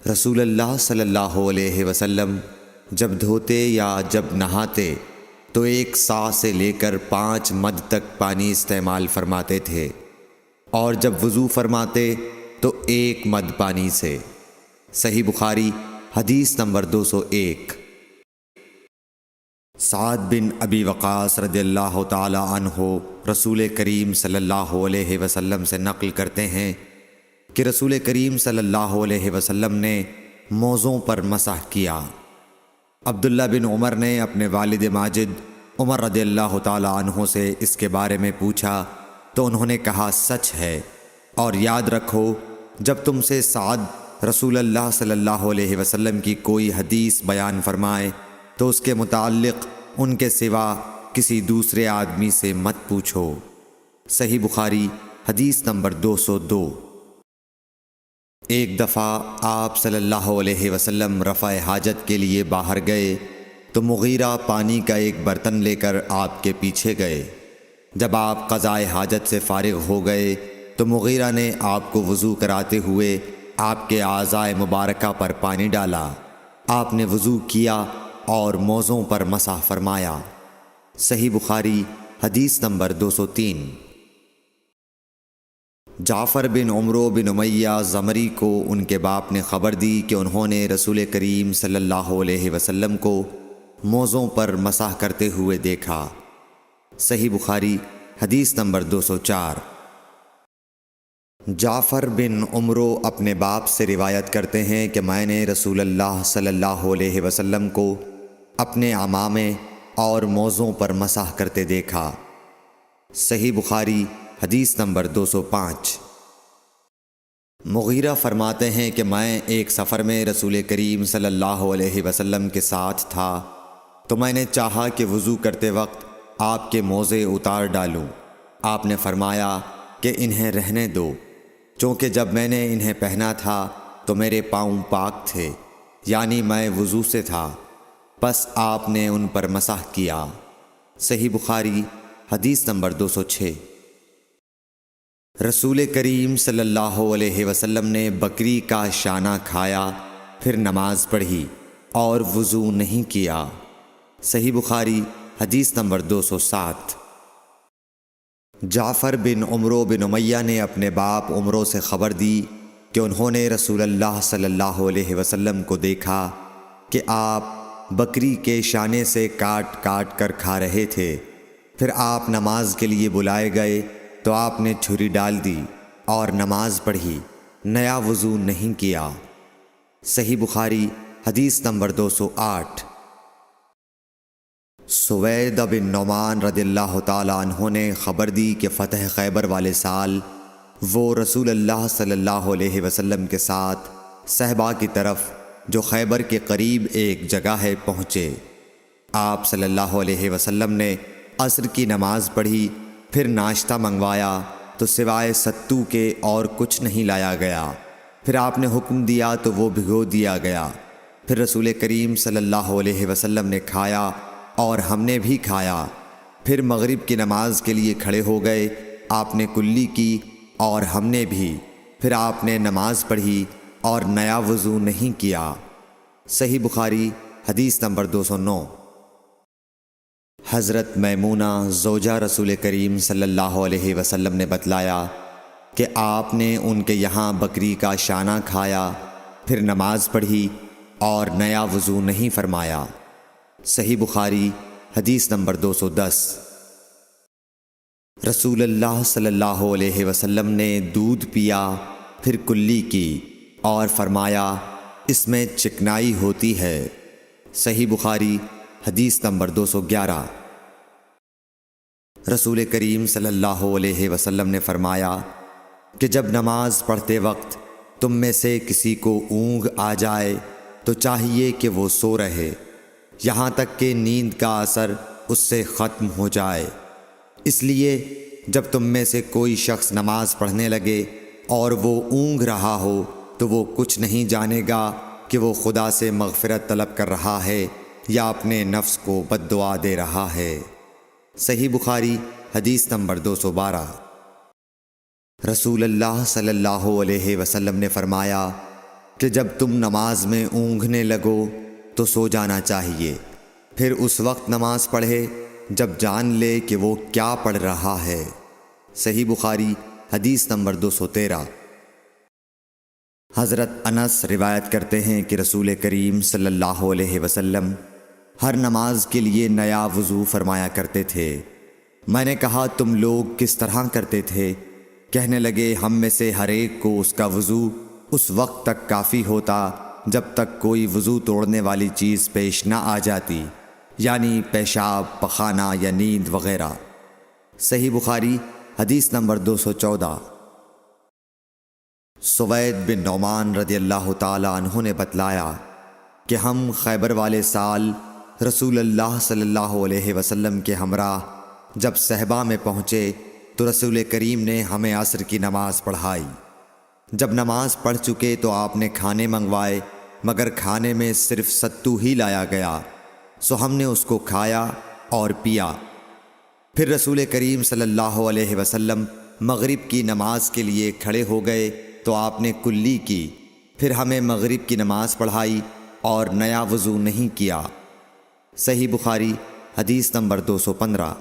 رسول اللہ صلی اللہ علیہ وسلم جب دھوتے یا جب نہاتے تو 1 سا سے لے کر 5 مد تک پانی استعمال فرماتے تھے، اور جب وضو فرماتے تو 1 مد پانی سے۔ صحیح بخاری حدیث نمبر 201۔ سعد بن ابی وقاص رضی اللہ تعالی عنہ رسول کریم صلی اللہ علیہ وسلم سے نقل کرتے ہیں کہ رسول کریم صلی اللہ علیہ وسلم نے موزوں پر مسح کیا۔ عبداللہ بن عمر نے اپنے والد ماجد عمر رضی اللہ تعالی عنہ سے اس کے بارے میں پوچھا تو انہوں نے کہا سچ ہے، اور یاد رکھو جب تم سے سعد رسول اللہ صلی اللہ علیہ وسلم کی کوئی حدیث بیان فرمائے تو اس کے متعلق ان کے سوا کسی دوسرے آدمی سے مت پوچھو۔ صحیح بخاری حدیث نمبر 202۔ ایک دفعہ آپ صلی اللہ علیہ وسلم رفع حاجت کے لیے باہر گئے تو مغیرہ پانی کا ایک برتن لے کر آپ کے پیچھے گئے۔ جب آپ قضائے حاجت سے فارغ ہو گئے تو مغیرہ نے آپ کو وضو کراتے ہوئے آپ کے اعضائے مبارکہ پر پانی ڈالا۔ آپ نے وضو کیا اور موزوں پر مسح فرمایا۔ صحیح بخاری حدیث نمبر 203۔ جعفر بن عمرو بن امیہ زمری کو ان کے باپ نے خبر دی کہ انہوں نے رسول کریم صلی اللہ علیہ وسلم کو موزوں پر مسح کرتے ہوئے دیکھا۔ صحیح بخاری حدیث نمبر 204۔ جعفر بن عمرو اپنے باپ سے روایت کرتے ہیں کہ میں نے رسول اللہ صلی اللہ علیہ وسلم کو اپنے عمامے اور موزوں پر مسح کرتے دیکھا۔ صحیح بخاری حدیث نمبر 205۔ مغیرہ فرماتے ہیں کہ میں ایک سفر میں رسول کریم صلی اللہ علیہ وسلم کے ساتھ تھا تو میں نے چاہا کہ وضو کرتے وقت آپ کے موزے اتار ڈالوں۔ آپ نے فرمایا کہ انہیں رہنے دو، چونکہ جب میں نے انہیں پہنا تھا تو میرے پاؤں پاک تھے، یعنی میں وضو سے تھا، پس آپ نے ان پر مسح کیا۔ صحیح بخاری حدیث نمبر 206۔ رسول کریم صلی اللہ علیہ وسلم نے بکری کا شانہ کھایا، پھر نماز پڑھی اور وضو نہیں کیا۔ صحیح بخاری حدیث نمبر 207۔ جعفر بن عمرو بن امیہ نے اپنے باپ عمرو سے خبر دی کہ انہوں نے رسول اللہ صلی اللہ علیہ وسلم کو دیکھا کہ آپ بکری کے شانے سے کاٹ کاٹ کر کھا رہے تھے۔ پھر آپ نماز کے لیے بلائے گئے تو آپ نے چھری ڈال دی اور نماز پڑھی، نیا وضو نہیں کیا۔ صحیح بخاری حدیث نمبر 208۔ سوید بن نعمان رضی اللہ تعالی عنہ نے خبر دی کہ فتح خیبر والے سال وہ رسول اللہ صلی اللہ علیہ وسلم کے ساتھ صحبا کی طرف جو خیبر کے قریب ایک جگہ ہے پہنچے۔ آپ صلی اللہ علیہ وسلم نے عصر کی نماز پڑھی، پھر ناشتہ منگوایا تو سوائے ستو کے اور کچھ نہیں لایا گیا۔ پھر آپ نے حکم دیا تو وہ بھگو دیا گیا۔ پھر رسول کریم صلی اللہ علیہ وسلم نے کھایا اور ہم نے بھی کھایا۔ پھر مغرب کی نماز کے لیے کھڑے ہو گئے، آپ نے کلی کی اور ہم نے بھی۔ پھر آپ نے نماز پڑھی اور نیا وضو نہیں کیا۔ صحیح بخاری حدیث نمبر 209۔ حضرت میمونہ زوجہ رسول کریم صلی اللہ علیہ وسلم نے بتلایا کہ آپ نے ان کے یہاں بکری کا شانہ کھایا، پھر نماز پڑھی اور نیا وضو نہیں فرمایا۔ صحیح بخاری حدیث نمبر 210۔ رسول اللہ صلی اللہ علیہ وسلم نے دودھ پیا، پھر کلی کی اور فرمایا اس میں چکنائی ہوتی ہے۔ صحیح بخاری حدیث نمبر 211۔ رسول کریم صلی اللہ علیہ وسلم نے فرمایا کہ جب نماز پڑھتے وقت تم میں سے کسی کو اونگ آ جائے تو چاہیے کہ وہ سو رہے یہاں تک کہ نیند کا اثر اس سے ختم ہو جائے۔ اس لیے جب تم میں سے کوئی شخص نماز پڑھنے لگے اور وہ اونگ رہا ہو تو وہ کچھ نہیں جانے گا کہ وہ خدا سے مغفرت طلب کر رہا ہے یا اپنے نفس کو بد دعا دے رہا ہے۔ صحیح بخاری حدیث نمبر 212۔ رسول اللہ صلی اللہ علیہ وسلم نے فرمایا کہ جب تم نماز میں اونگھنے لگو تو سو جانا چاہیے، پھر اس وقت نماز پڑھے جب جان لے کہ وہ کیا پڑھ رہا ہے۔ صحیح بخاری حدیث نمبر 213۔ حضرت انس روایت کرتے ہیں کہ رسول کریم صلی اللہ علیہ وسلم ہر نماز کے لیے نیا وضو فرمایا کرتے تھے۔ میں نے کہا تم لوگ کس طرح کرتے تھے؟ کہنے لگے ہم میں سے ہر ایک کو اس کا وضو اس وقت تک کافی ہوتا جب تک کوئی وضو توڑنے والی چیز پیش نہ آ جاتی، یعنی پیشاب، پخانہ یا نیند وغیرہ۔ صحیح بخاری حدیث نمبر 214۔ سوید بن نعمان رضی اللہ تعالی عنہ نے بتلایا کہ ہم خیبر والے سال رسول اللہ صلی اللہ علیہ وسلم کے ہمراہ جب صحبہ میں پہنچے تو رسول کریم نے ہمیں عصر کی نماز پڑھائی۔ جب نماز پڑھ چکے تو آپ نے کھانے منگوائے، مگر کھانے میں صرف ستو ہی لایا گیا، سو ہم نے اس کو کھایا اور پیا۔ پھر رسول کریم صلی اللہ علیہ وسلم مغرب کی نماز کے لیے کھڑے ہو گئے تو آپ نے کلی کی، پھر ہمیں مغرب کی نماز پڑھائی اور نیا وضو نہیں کیا۔ صحیح بخاری حدیث نمبر 215۔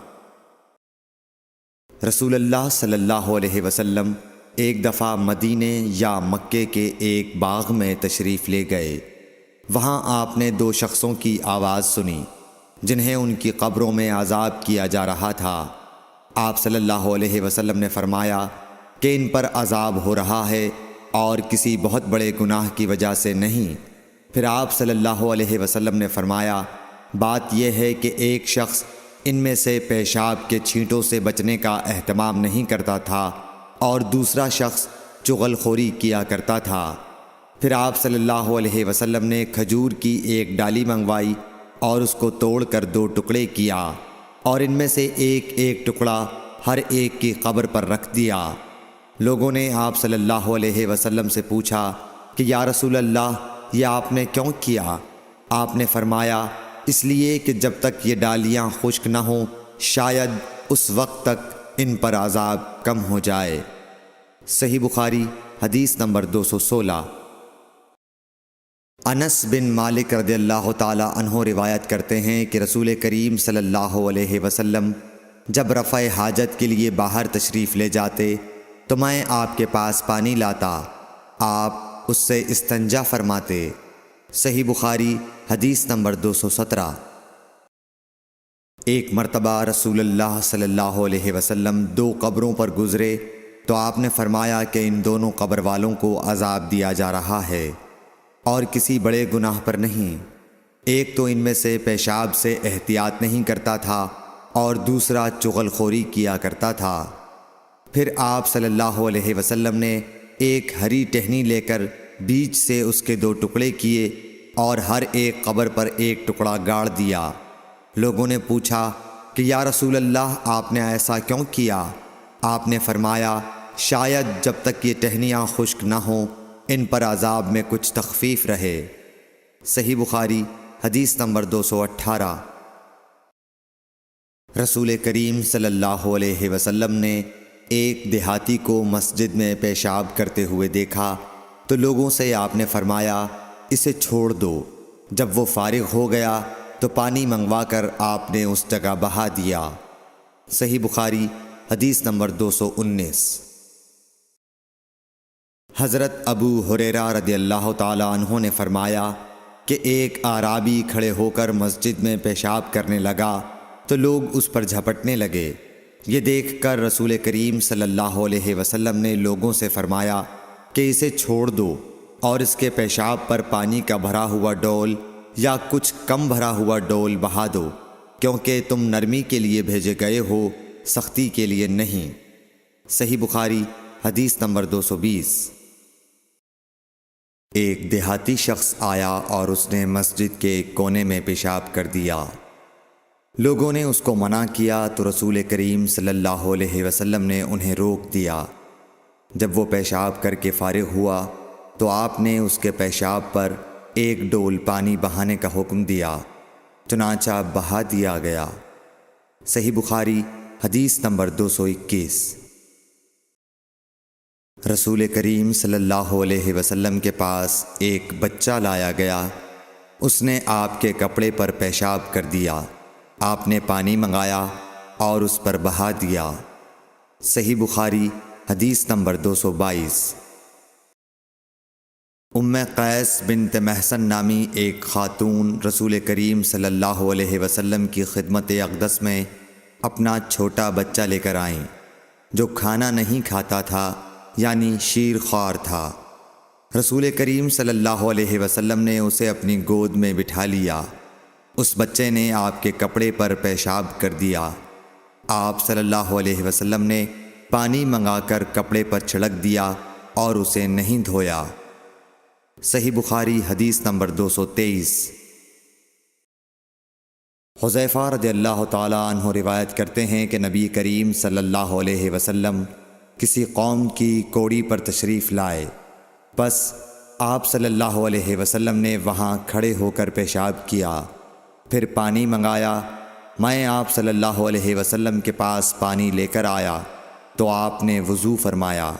رسول اللہ صلی اللہ علیہ وسلم ایک دفعہ مدینے یا مکے کے ایک باغ میں تشریف لے گئے۔ وہاں آپ نے 2 شخصوں کی آواز سنی جنہیں ان کی قبروں میں عذاب کیا جا رہا تھا۔ آپ صلی اللہ علیہ وسلم نے فرمایا کہ ان پر عذاب ہو رہا ہے اور کسی بہت بڑے گناہ کی وجہ سے نہیں۔ پھر آپ صلی اللہ علیہ وسلم نے فرمایا بات یہ ہے کہ ایک شخص ان میں سے پیشاب کے چھینٹوں سے بچنے کا اہتمام نہیں کرتا تھا اور دوسرا شخص چغل خوری کیا کرتا تھا۔ پھر آپ صلی اللہ علیہ وسلم نے کھجور کی ایک ڈالی منگوائی اور اس کو توڑ کر 2 ٹکڑے کیا اور ان میں سے ایک ایک ٹکڑا ہر ایک کی قبر پر رکھ دیا۔ لوگوں نے آپ صلی اللہ علیہ وسلم سے پوچھا کہ یا رسول اللہ یہ آپ نے کیوں کیا؟ آپ نے فرمایا اس لیے کہ جب تک یہ ڈالیاں خشک نہ ہوں شاید اس وقت تک ان پر عذاب کم ہو جائے۔ صحیح بخاری حدیث نمبر 216۔ انس بن مالک رضی اللہ تعالی عنہ روایت کرتے ہیں کہ رسول کریم صلی اللہ علیہ وسلم جب رفع حاجت کے لیے باہر تشریف لے جاتے تو میں آپ کے پاس پانی لاتا، آپ اس سے استنجا فرماتے۔ صحیح بخاری حدیث نمبر 217۔ ایک مرتبہ رسول اللہ صلی اللہ علیہ وسلم 2 قبروں پر گزرے تو آپ نے فرمایا کہ ان دونوں قبر والوں کو عذاب دیا جا رہا ہے اور کسی بڑے گناہ پر نہیں۔ ایک تو ان میں سے پیشاب سے احتیاط نہیں کرتا تھا اور دوسرا چغل خوری کیا کرتا تھا۔ پھر آپ صلی اللہ علیہ وسلم نے ایک ہری ٹہنی لے کر بیچ سے اس کے 2 ٹکڑے کیے اور ہر ایک قبر پر ایک ٹکڑا گاڑ دیا۔ لوگوں نے پوچھا کہ یا رسول اللہ آپ نے ایسا کیوں کیا؟ آپ نے فرمایا شاید جب تک یہ ٹہنیاں خشک نہ ہوں ان پر عذاب میں کچھ تخفیف رہے۔ صحیح بخاری حدیث نمبر 218۔ رسول کریم صلی اللہ علیہ وسلم نے ایک دیہاتی کو مسجد میں پیشاب کرتے ہوئے دیکھا تو لوگوں سے آپ نے فرمایا اسے چھوڑ دو۔ جب وہ فارغ ہو گیا تو پانی منگوا کر آپ نے اس جگہ بہا دیا۔ صحیح بخاری حدیث نمبر 219۔ حضرت ابو ہریرہ رضی اللہ تعالی عنہ نے فرمایا کہ ایک اعرابی کھڑے ہو کر مسجد میں پیشاب کرنے لگا تو لوگ اس پر جھپٹنے لگے۔ یہ دیکھ کر رسول کریم صلی اللہ علیہ وسلم نے لوگوں سے فرمایا کہ اسے چھوڑ دو اور اس کے پیشاب پر پانی کا بھرا ہوا ڈول یا کچھ کم بھرا ہوا ڈول بہا دو، کیونکہ تم نرمی کے لیے بھیجے گئے ہو، سختی کے لیے نہیں۔ صحیح بخاری حدیث نمبر 220۔ ایک دیہاتی شخص آیا اور اس نے مسجد کے ایک کونے میں پیشاب کر دیا۔ لوگوں نے اس کو منع کیا تو رسول کریم صلی اللہ علیہ وسلم نے انہیں روک دیا۔ جب وہ پیشاب کر کے فارغ ہوا تو آپ نے اس کے پیشاب پر ایک ڈول پانی بہانے کا حکم دیا، چنانچہ بہا دیا گیا۔ صحیح بخاری حدیث نمبر 221۔ رسول کریم صلی اللہ علیہ وسلم کے پاس ایک بچہ لایا گیا۔ اس نے آپ کے کپڑے پر پیشاب کر دیا۔ آپ نے پانی منگایا اور اس پر بہا دیا۔ صحیح بخاری حدیث نمبر 222۔ ام قیس بنت محسن نامی ایک خاتون رسول کریم صلی اللہ علیہ وسلم کی خدمت اقدس میں اپنا چھوٹا بچہ لے کر آئیں، جو کھانا نہیں کھاتا تھا، یعنی شیر خوار تھا۔ رسول کریم صلی اللہ علیہ وسلم نے اسے اپنی گود میں بٹھا لیا۔ اس بچے نے آپ کے کپڑے پر پیشاب کر دیا۔ آپ صلی اللہ علیہ وسلم نے پانی منگا کر کپڑے پر چھڑک دیا اور اسے نہیں دھویا۔ صحیح بخاری حدیث نمبر 223۔ حذیفہ رضی اللہ تعالی عنہ روایت کرتے ہیں کہ نبی کریم صلی اللہ علیہ وسلم کسی قوم کی کوڑی پر تشریف لائے، بس آپ صلی اللہ علیہ وسلم نے وہاں کھڑے ہو کر پیشاب کیا، پھر پانی منگایا۔ میں آپ صلی اللہ علیہ وسلم کے پاس پانی لے کر آیا تو آپ نے وضو فرمایا۔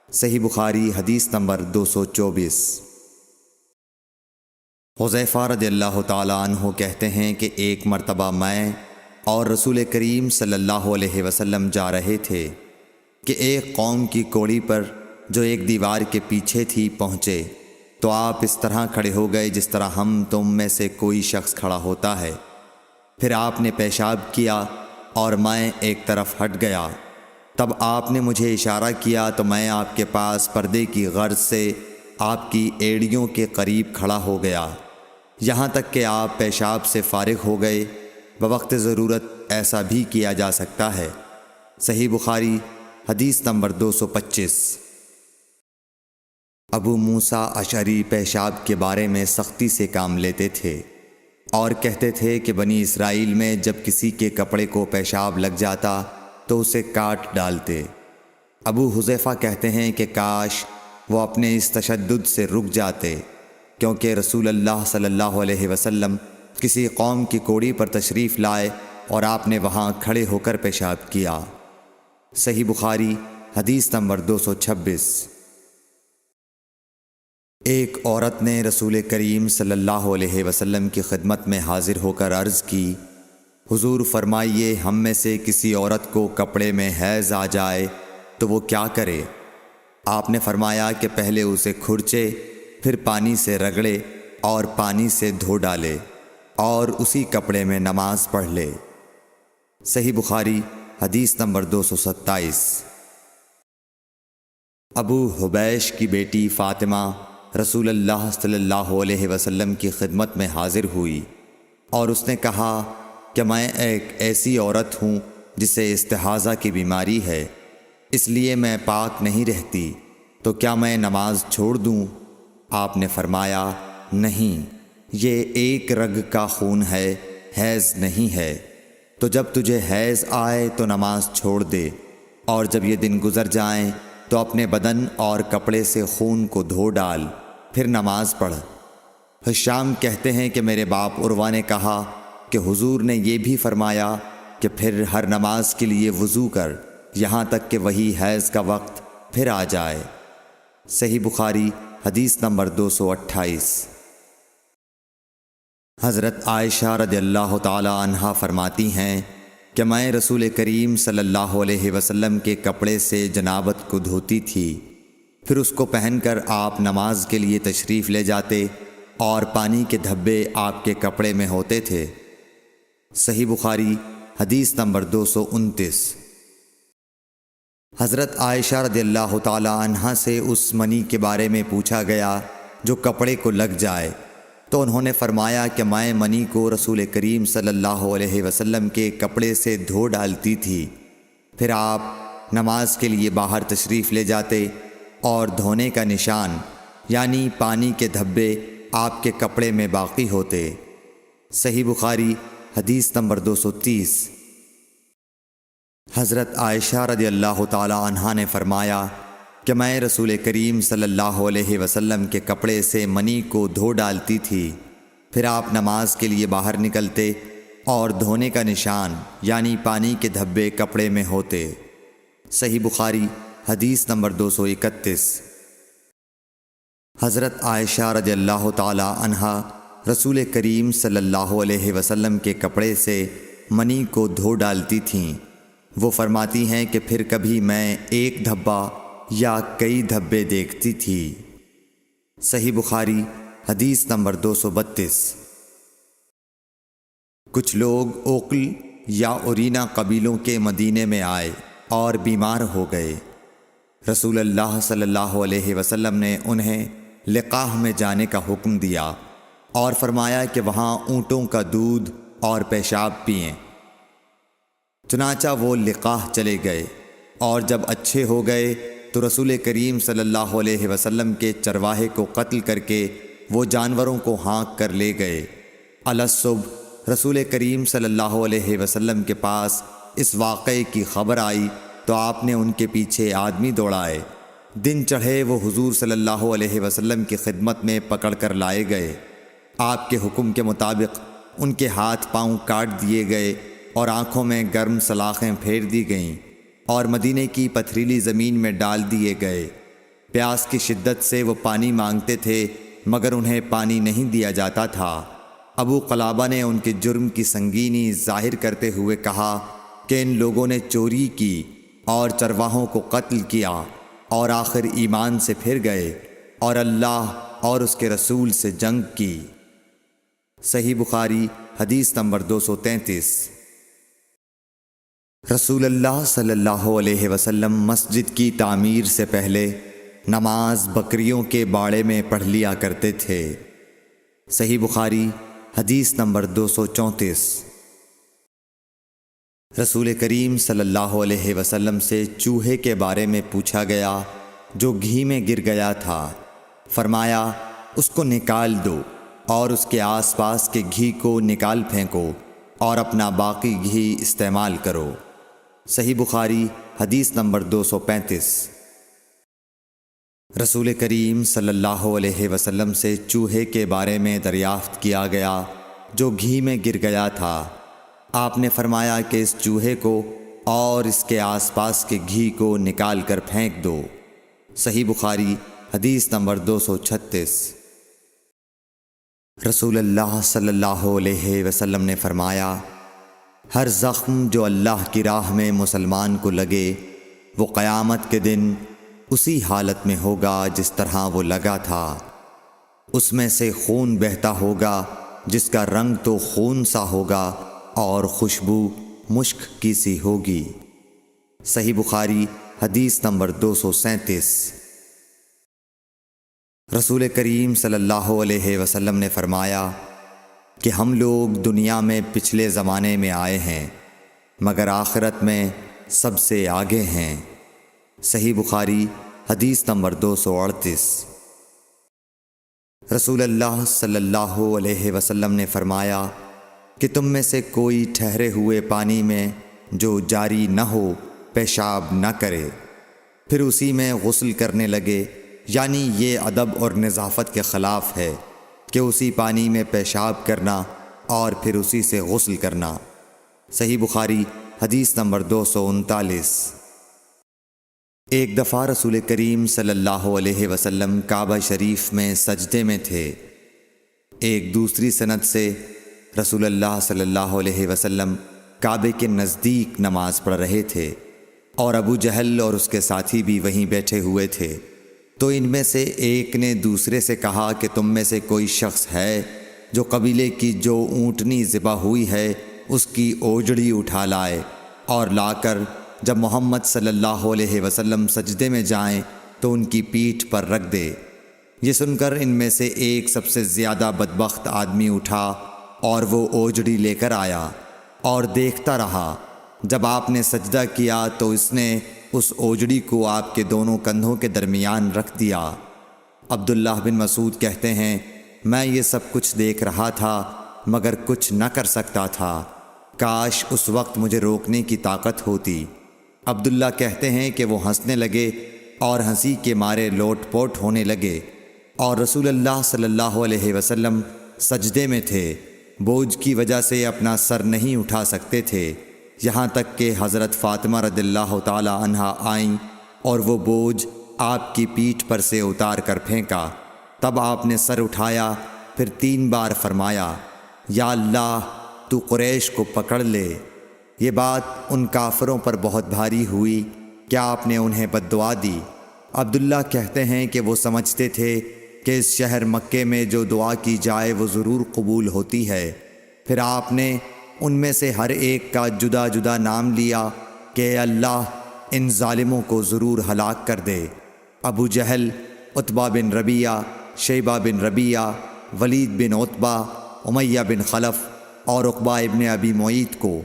صحیح بخاری حدیث نمبر 224۔ حذیفہ رضی اللہ تعالیٰ عنہ کہتے ہیں کہ ایک مرتبہ میں اور رسول کریم صلی اللہ علیہ وسلم جا رہے تھے کہ ایک قوم کی کوڑی پر جو ایک دیوار کے پیچھے تھی پہنچے، تو آپ اس طرح کھڑے ہو گئے جس طرح ہم تم میں سے کوئی شخص کھڑا ہوتا ہے۔ پھر آپ نے پیشاب کیا اور میں ایک طرف ہٹ گیا۔ تب آپ نے مجھے اشارہ کیا تو میں آپ کے پاس پردے کی غرض سے آپ کی ایڑیوں کے قریب کھڑا ہو گیا، یہاں تک کہ آپ پیشاب سے فارغ ہو گئے۔ بوقت ضرورت ایسا بھی کیا جا سکتا ہے۔ صحیح بخاری حدیث نمبر 225۔ ابو موسیٰ اشعری پیشاب کے بارے میں سختی سے کام لیتے تھے اور کہتے تھے کہ بنی اسرائیل میں جب کسی کے کپڑے کو پیشاب لگ جاتا تو اسے کاٹ ڈالتے۔ ابو حذیفہ کہتے ہیں کہ کاش وہ اپنے اس تشدد سے رک جاتے، کیونکہ رسول اللہ صلی اللہ علیہ وسلم کسی قوم کی کوڑی پر تشریف لائے اور آپ نے وہاں کھڑے ہو کر پیشاب کیا۔ صحیح بخاری حدیث نمبر 226۔ ایک عورت نے رسول کریم صلی اللہ علیہ وسلم کی خدمت میں حاضر ہو کر عرض کی، حضور فرمائیے ہم میں سے کسی عورت کو کپڑے میں حیض آ جائے تو وہ کیا کرے؟ آپ نے فرمایا کہ پہلے اسے کھرچے، پھر پانی سے رگڑے اور پانی سے دھو ڈالے اور اسی کپڑے میں نماز پڑھ لے۔ صحیح بخاری حدیث نمبر 227۔ ابو حبیش کی بیٹی فاطمہ رسول اللہ صلی اللہ علیہ وسلم کی خدمت میں حاضر ہوئی اور اس نے کہا کہ میں ایک ایسی عورت ہوں جسے استحاضہ کی بیماری ہے، اس لیے میں پاک نہیں رہتی، تو کیا میں نماز چھوڑ دوں؟ آپ نے فرمایا نہیں، یہ ایک رگ کا خون ہے، حیض نہیں ہے، تو جب تجھے حیض آئے تو نماز چھوڑ دے، اور جب یہ دن گزر جائیں تو اپنے بدن اور کپڑے سے خون کو دھو ڈال، پھر نماز پڑھ۔ ہشام کہتے ہیں کہ میرے باپ عروہ نے کہا کہ حضور نے یہ بھی فرمایا کہ پھر ہر نماز کے لیے وضو کر، یہاں تک کہ وہی حیض کا وقت پھر آ جائے۔ صحیح بخاری حدیث نمبر 228۔ حضرت عائشہ رضی اللہ تعالی عنہا فرماتی ہیں کہ میں رسول کریم صلی اللہ علیہ وسلم کے کپڑے سے جنابت کو دھوتی تھی، پھر اس کو پہن کر آپ نماز کے لیے تشریف لے جاتے اور پانی کے دھبے آپ کے کپڑے میں ہوتے تھے۔ صحیح بخاری حدیث نمبر 229۔ حضرت عائشہ رضی اللہ تعالی عنہا سے اس منی کے بارے میں پوچھا گیا جو کپڑے کو لگ جائے، تو انہوں نے فرمایا کہ میں منی کو رسول کریم صلی اللہ علیہ وسلم کے کپڑے سے دھو ڈالتی تھی، پھر آپ نماز کے لیے باہر تشریف لے جاتے اور دھونے کا نشان یعنی پانی کے دھبے آپ کے کپڑے میں باقی ہوتے۔ صحیح بخاری حدیث نمبر 230۔ حضرت عائشہ رضی اللہ تعالی عنہا نے فرمایا کہ میں رسول کریم صلی اللہ علیہ وسلم کے کپڑے سے منی کو دھو ڈالتی تھی، پھر آپ نماز کے لیے باہر نکلتے اور دھونے کا نشان یعنی پانی کے دھبے کپڑے میں ہوتے۔ صحیح بخاری حدیث نمبر 231۔ حضرت عائشہ رضی اللہ تعالی عنہا رسول کریم صلی اللہ علیہ وسلم کے کپڑے سے منی کو دھو ڈالتی تھیں۔ وہ فرماتی ہیں کہ پھر کبھی میں ایک دھبہ یا کئی دھبے دیکھتی تھی۔ صحیح بخاری حدیث نمبر 232۔ کچھ لوگ اوقل یا اورینا قبیلوں کے مدینے میں آئے اور بیمار ہو گئے۔ رسول اللہ صلی اللہ علیہ وسلم نے انہیں لقاح میں جانے کا حکم دیا اور فرمایا کہ وہاں اونٹوں کا دودھ اور پیشاب پئیں۔ چنانچہ وہ لقاح چلے گئے، اور جب اچھے ہو گئے تو رسول کریم صلی اللہ علیہ وسلم کے چرواہے کو قتل کر کے وہ جانوروں کو ہانک کر لے گئے۔ الصبح رسول کریم صلی اللہ علیہ وسلم کے پاس اس واقعے کی خبر آئی تو آپ نے ان کے پیچھے آدمی دوڑائے۔ دن چڑھے وہ حضور صلی اللہ علیہ وسلم کی خدمت میں پکڑ کر لائے گئے۔ آپ کے حکم کے مطابق ان کے ہاتھ پاؤں کاٹ دیے گئے اور آنکھوں میں گرم سلاخیں پھیر دی گئیں اور مدینے کی پتھریلی زمین میں ڈال دیے گئے۔ پیاس کی شدت سے وہ پانی مانگتے تھے مگر انہیں پانی نہیں دیا جاتا تھا۔ ابو قلابہ نے ان کے جرم کی سنگینی ظاہر کرتے ہوئے کہا کہ ان لوگوں نے چوری کی اور چرواہوں کو قتل کیا اور آخر ایمان سے پھر گئے اور اللہ اور اس کے رسول سے جنگ کی۔ صحیح بخاری حدیث نمبر 233۔ رسول اللہ صلی اللہ علیہ وسلم مسجد کی تعمیر سے پہلے نماز بکریوں کے باڑے میں پڑھ لیا کرتے تھے۔ صحیح بخاری حدیث نمبر 234۔ رسول کریم صلی اللہ علیہ وسلم سے چوہے کے بارے میں پوچھا گیا جو گھی میں گر گیا تھا۔ فرمایا اس کو نکال دو اور اس کے آس پاس کے گھی کو نکال پھینکو اور اپنا باقی گھی استعمال کرو۔ صحیح بخاری حدیث نمبر 235۔ رسول کریم صلی اللہ علیہ وسلم سے چوہے کے بارے میں دریافت کیا گیا جو گھی میں گر گیا تھا۔ آپ نے فرمایا کہ اس چوہے کو اور اس کے آس پاس کے گھی کو نکال کر پھینک دو۔ صحیح بخاری حدیث نمبر 236۔ رسول اللہ صلی اللہ علیہ وسلم نے فرمایا ہر زخم جو اللہ کی راہ میں مسلمان کو لگے وہ قیامت کے دن اسی حالت میں ہوگا جس طرح وہ لگا تھا۔ اس میں سے خون بہتا ہوگا جس کا رنگ تو خون سا ہوگا اور خوشبو مشک کی سی ہوگی۔ صحیح بخاری حدیث نمبر 237۔ رسول کریم صلی اللہ علیہ وسلم نے فرمایا کہ ہم لوگ دنیا میں پچھلے زمانے میں آئے ہیں مگر آخرت میں سب سے آگے ہیں۔ صحیح بخاری حدیث نمبر 238۔ رسول اللہ صلی اللہ علیہ وسلم نے فرمایا کہ تم میں سے کوئی ٹھہرے ہوئے پانی میں جو جاری نہ ہو پیشاب نہ کرے پھر اسی میں غسل کرنے لگے، یعنی یہ ادب اور نظافت کے خلاف ہے کہ اسی پانی میں پیشاب کرنا اور پھر اسی سے غسل کرنا۔ صحیح بخاری حدیث نمبر 239۔ ایک دفعہ رسول کریم صلی اللہ علیہ وسلم کعبہ شریف میں سجدے میں تھے۔ ایک دوسری سند سے رسول اللہ صلی اللہ علیہ وسلم کعبے کے نزدیک نماز پڑھ رہے تھے اور ابو جہل اور اس کے ساتھی بھی وہیں بیٹھے ہوئے تھے، تو ان میں سے ایک نے دوسرے سے کہا کہ تم میں سے کوئی شخص ہے جو قبیلے کی جو اونٹنی ذبح ہوئی ہے اس کی اوجڑی اٹھا لائے اور لا کر جب محمد صلی اللہ علیہ وسلم سجدے میں جائیں تو ان کی پیٹھ پر رکھ دے۔ یہ سن کر ان میں سے ایک سب سے زیادہ بدبخت آدمی اٹھا اور وہ اوجڑی لے کر آیا اور دیکھتا رہا۔ جب آپ نے سجدہ کیا تو اس نے اس اوجڑی کو آپ کے دونوں کندھوں کے درمیان رکھ دیا۔ عبداللہ بن مسعود کہتے ہیں میں یہ سب کچھ دیکھ رہا تھا مگر کچھ نہ کر سکتا تھا، کاش اس وقت مجھے روکنے کی طاقت ہوتی۔ عبداللہ کہتے ہیں کہ وہ ہنسنے لگے اور ہنسی کے مارے لوٹ پوٹ ہونے لگے اور رسول اللہ صلی اللہ علیہ وسلم سجدے میں تھے، بوجھ کی وجہ سے اپنا سر نہیں اٹھا سکتے تھے، یہاں تک کہ حضرت فاطمہ رضی اللہ تعالی عنہا آئیں اور وہ بوجھ آپ کی پیٹھ پر سے اتار کر پھینکا۔ تب آپ نے سر اٹھایا، پھر 3 بار فرمایا، یا اللہ تو قریش کو پکڑ لے۔ یہ بات ان کافروں پر بہت بھاری ہوئی کہ آپ نے انہیں بد دعا دی۔ عبداللہ کہتے ہیں کہ وہ سمجھتے تھے کہ اس شہر مکے میں جو دعا کی جائے وہ ضرور قبول ہوتی ہے۔ پھر آپ نے ان میں سے ہر ایک کا جدا جدا نام لیا کہ اے اللہ ان ظالموں کو ضرور ہلاک کر دے۔ ابو جہل، عتبہ بن ربیعہ، شیبہ بن ربیعہ، ولید بن عتبہ، امیہ بن خلف اور عقبہ ابن ابی معیط کو۔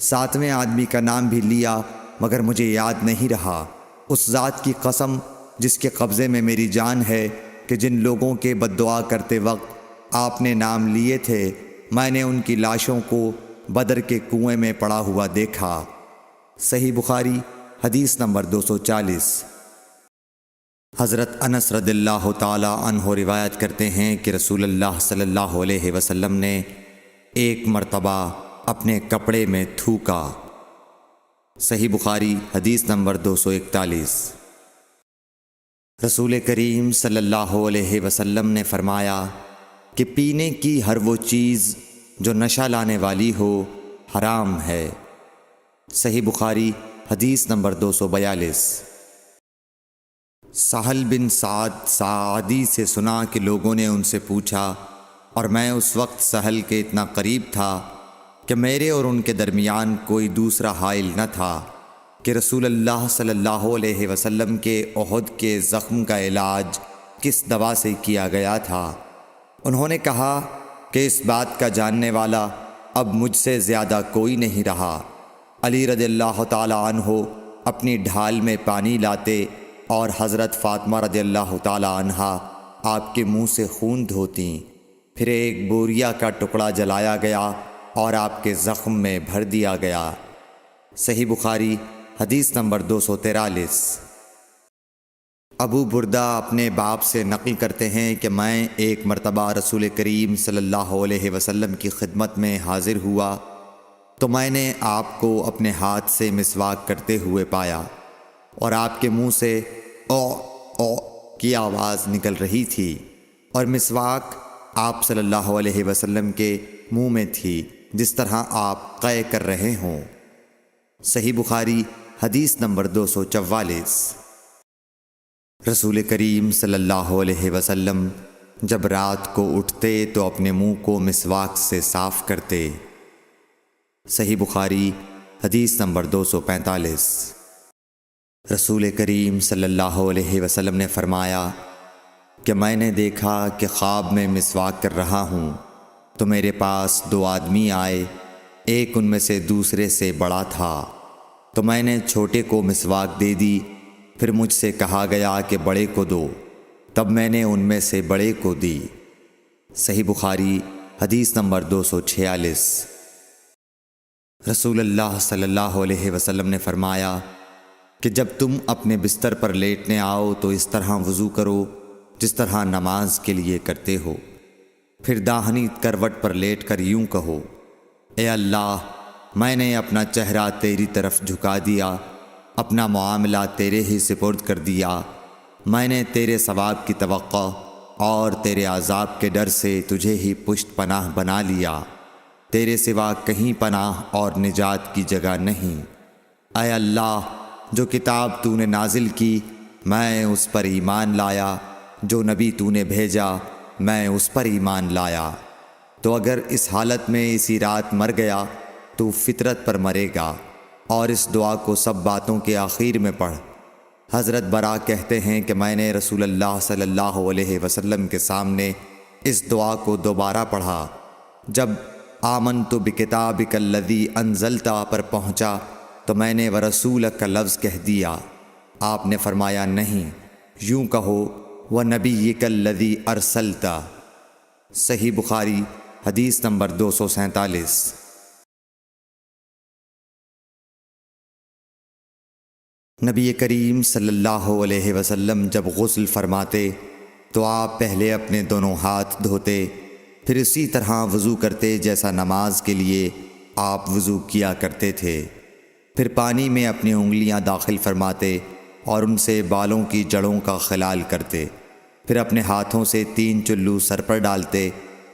7ویں آدمی کا نام بھی لیا مگر مجھے یاد نہیں رہا۔ اس ذات کی قسم جس کے قبضے میں میری جان ہے کہ جن لوگوں کے بد دعا کرتے وقت آپ نے نام لیے تھے میں نے ان کی لاشوں کو بدر کے کنویں میں پڑا ہوا دیکھا۔ صحیح بخاری حدیث نمبر 240۔ حضرت انس رضی اللہ تعالی عنہ روایت کرتے ہیں کہ رسول اللہ صلی اللہ علیہ وسلم نے ایک مرتبہ اپنے کپڑے میں تھوکا۔ صحیح بخاری حدیث نمبر 241۔ رسول کریم صلی اللہ علیہ وسلم نے فرمایا کہ پینے کی ہر وہ چیز جو نشہ لانے والی ہو حرام ہے۔ صحیح بخاری حدیث نمبر 242۔ سہل بن سعد ساعدی سے سنا کہ لوگوں نے ان سے پوچھا، اور میں اس وقت سہل کے اتنا قریب تھا کہ میرے اور ان کے درمیان کوئی دوسرا حائل نہ تھا، کہ رسول اللہ صلی اللہ علیہ وسلم کے احد کے زخم کا علاج کس دوا سے کیا گیا تھا۔ انہوں نے کہا کہ اس بات کا جاننے والا اب مجھ سے زیادہ کوئی نہیں رہا۔ علی رضی اللہ تعالی عنہ اپنی ڈھال میں پانی لاتے اور حضرت فاطمہ رضی اللہ تعالی عنہا آپ کے منہ سے خون دھوتیں، پھر ایک بوریا کا ٹکڑا جلایا گیا اور آپ کے زخم میں بھر دیا گیا۔ صحیح بخاری حدیث نمبر 243۔ ابو بردہ اپنے باپ سے نقل کرتے ہیں کہ میں ایک مرتبہ رسول کریم صلی اللہ علیہ وسلم کی خدمت میں حاضر ہوا تو میں نے آپ کو اپنے ہاتھ سے مسواک کرتے ہوئے پایا اور آپ کے منہ سے او او کی آواز نکل رہی تھی، اور مسواک آپ صلی اللہ علیہ وسلم کے منہ میں تھی جس طرح آپ قے کر رہے ہوں۔ صحیح بخاری حدیث نمبر 244۔ رسول کریم صلی اللہ علیہ وسلم جب رات کو اٹھتے تو اپنے منہ کو مسواک سے صاف کرتے۔ صحیح بخاری حدیث نمبر 245۔ رسول کریم صلی اللہ علیہ وسلم نے فرمایا کہ میں نے دیکھا کہ خواب میں مسواک کر رہا ہوں تو میرے پاس 2 آدمی آئے، ایک ان میں سے دوسرے سے بڑا تھا، تو میں نے چھوٹے کو مسواک دے دی، پھر مجھ سے کہا گیا کہ بڑے کو دو، تب میں نے ان میں سے بڑے کو دی۔ صحیح بخاری حدیث نمبر 246۔ رسول اللہ صلی اللہ علیہ وسلم نے فرمایا کہ جب تم اپنے بستر پر لیٹنے آؤ تو اس طرح وضو کرو جس طرح نماز کے لیے کرتے ہو، پھر داہنی کروٹ پر لیٹ کر یوں کہو، اے اللہ میں نے اپنا چہرہ تیری طرف جھکا دیا، اپنا معاملہ تیرے ہی سپرد کر دیا، میں نے تیرے ثواب کی توقع اور تیرے عذاب کے ڈر سے تجھے ہی پشت پناہ بنا لیا، تیرے سوا کہیں پناہ اور نجات کی جگہ نہیں۔ اے اللہ جو کتاب تو نے نازل کی میں اس پر ایمان لایا، جو نبی تو نے بھیجا میں اس پر ایمان لایا، تو اگر اس حالت میں اسی رات مر گیا تو فطرت پر مرے گا، اور اس دعا کو سب باتوں کے آخر میں پڑھ۔ حضرت برا کہتے ہیں کہ میں نے رسول اللہ صلی اللہ علیہ وسلم کے سامنے اس دعا کو دوبارہ پڑھا، جب آمنت بکتابک الذی انزلت پر پہنچا تو میں نے ورسولک کا لفظ کہہ دیا۔ آپ نے فرمایا نہیں، یوں کہو ونبیک الذی ارسلت۔ صحیح بخاری حدیث نمبر 247۔ نبی کریم صلی اللہ علیہ وسلم جب غسل فرماتے تو آپ پہلے اپنے دونوں ہاتھ دھوتے، پھر اسی طرح وضو کرتے جیسا نماز کے لیے آپ وضو کیا کرتے تھے، پھر پانی میں اپنی انگلیاں داخل فرماتے اور ان سے بالوں کی جڑوں کا خلال کرتے، پھر اپنے ہاتھوں سے 3 چلو سر پر ڈالتے،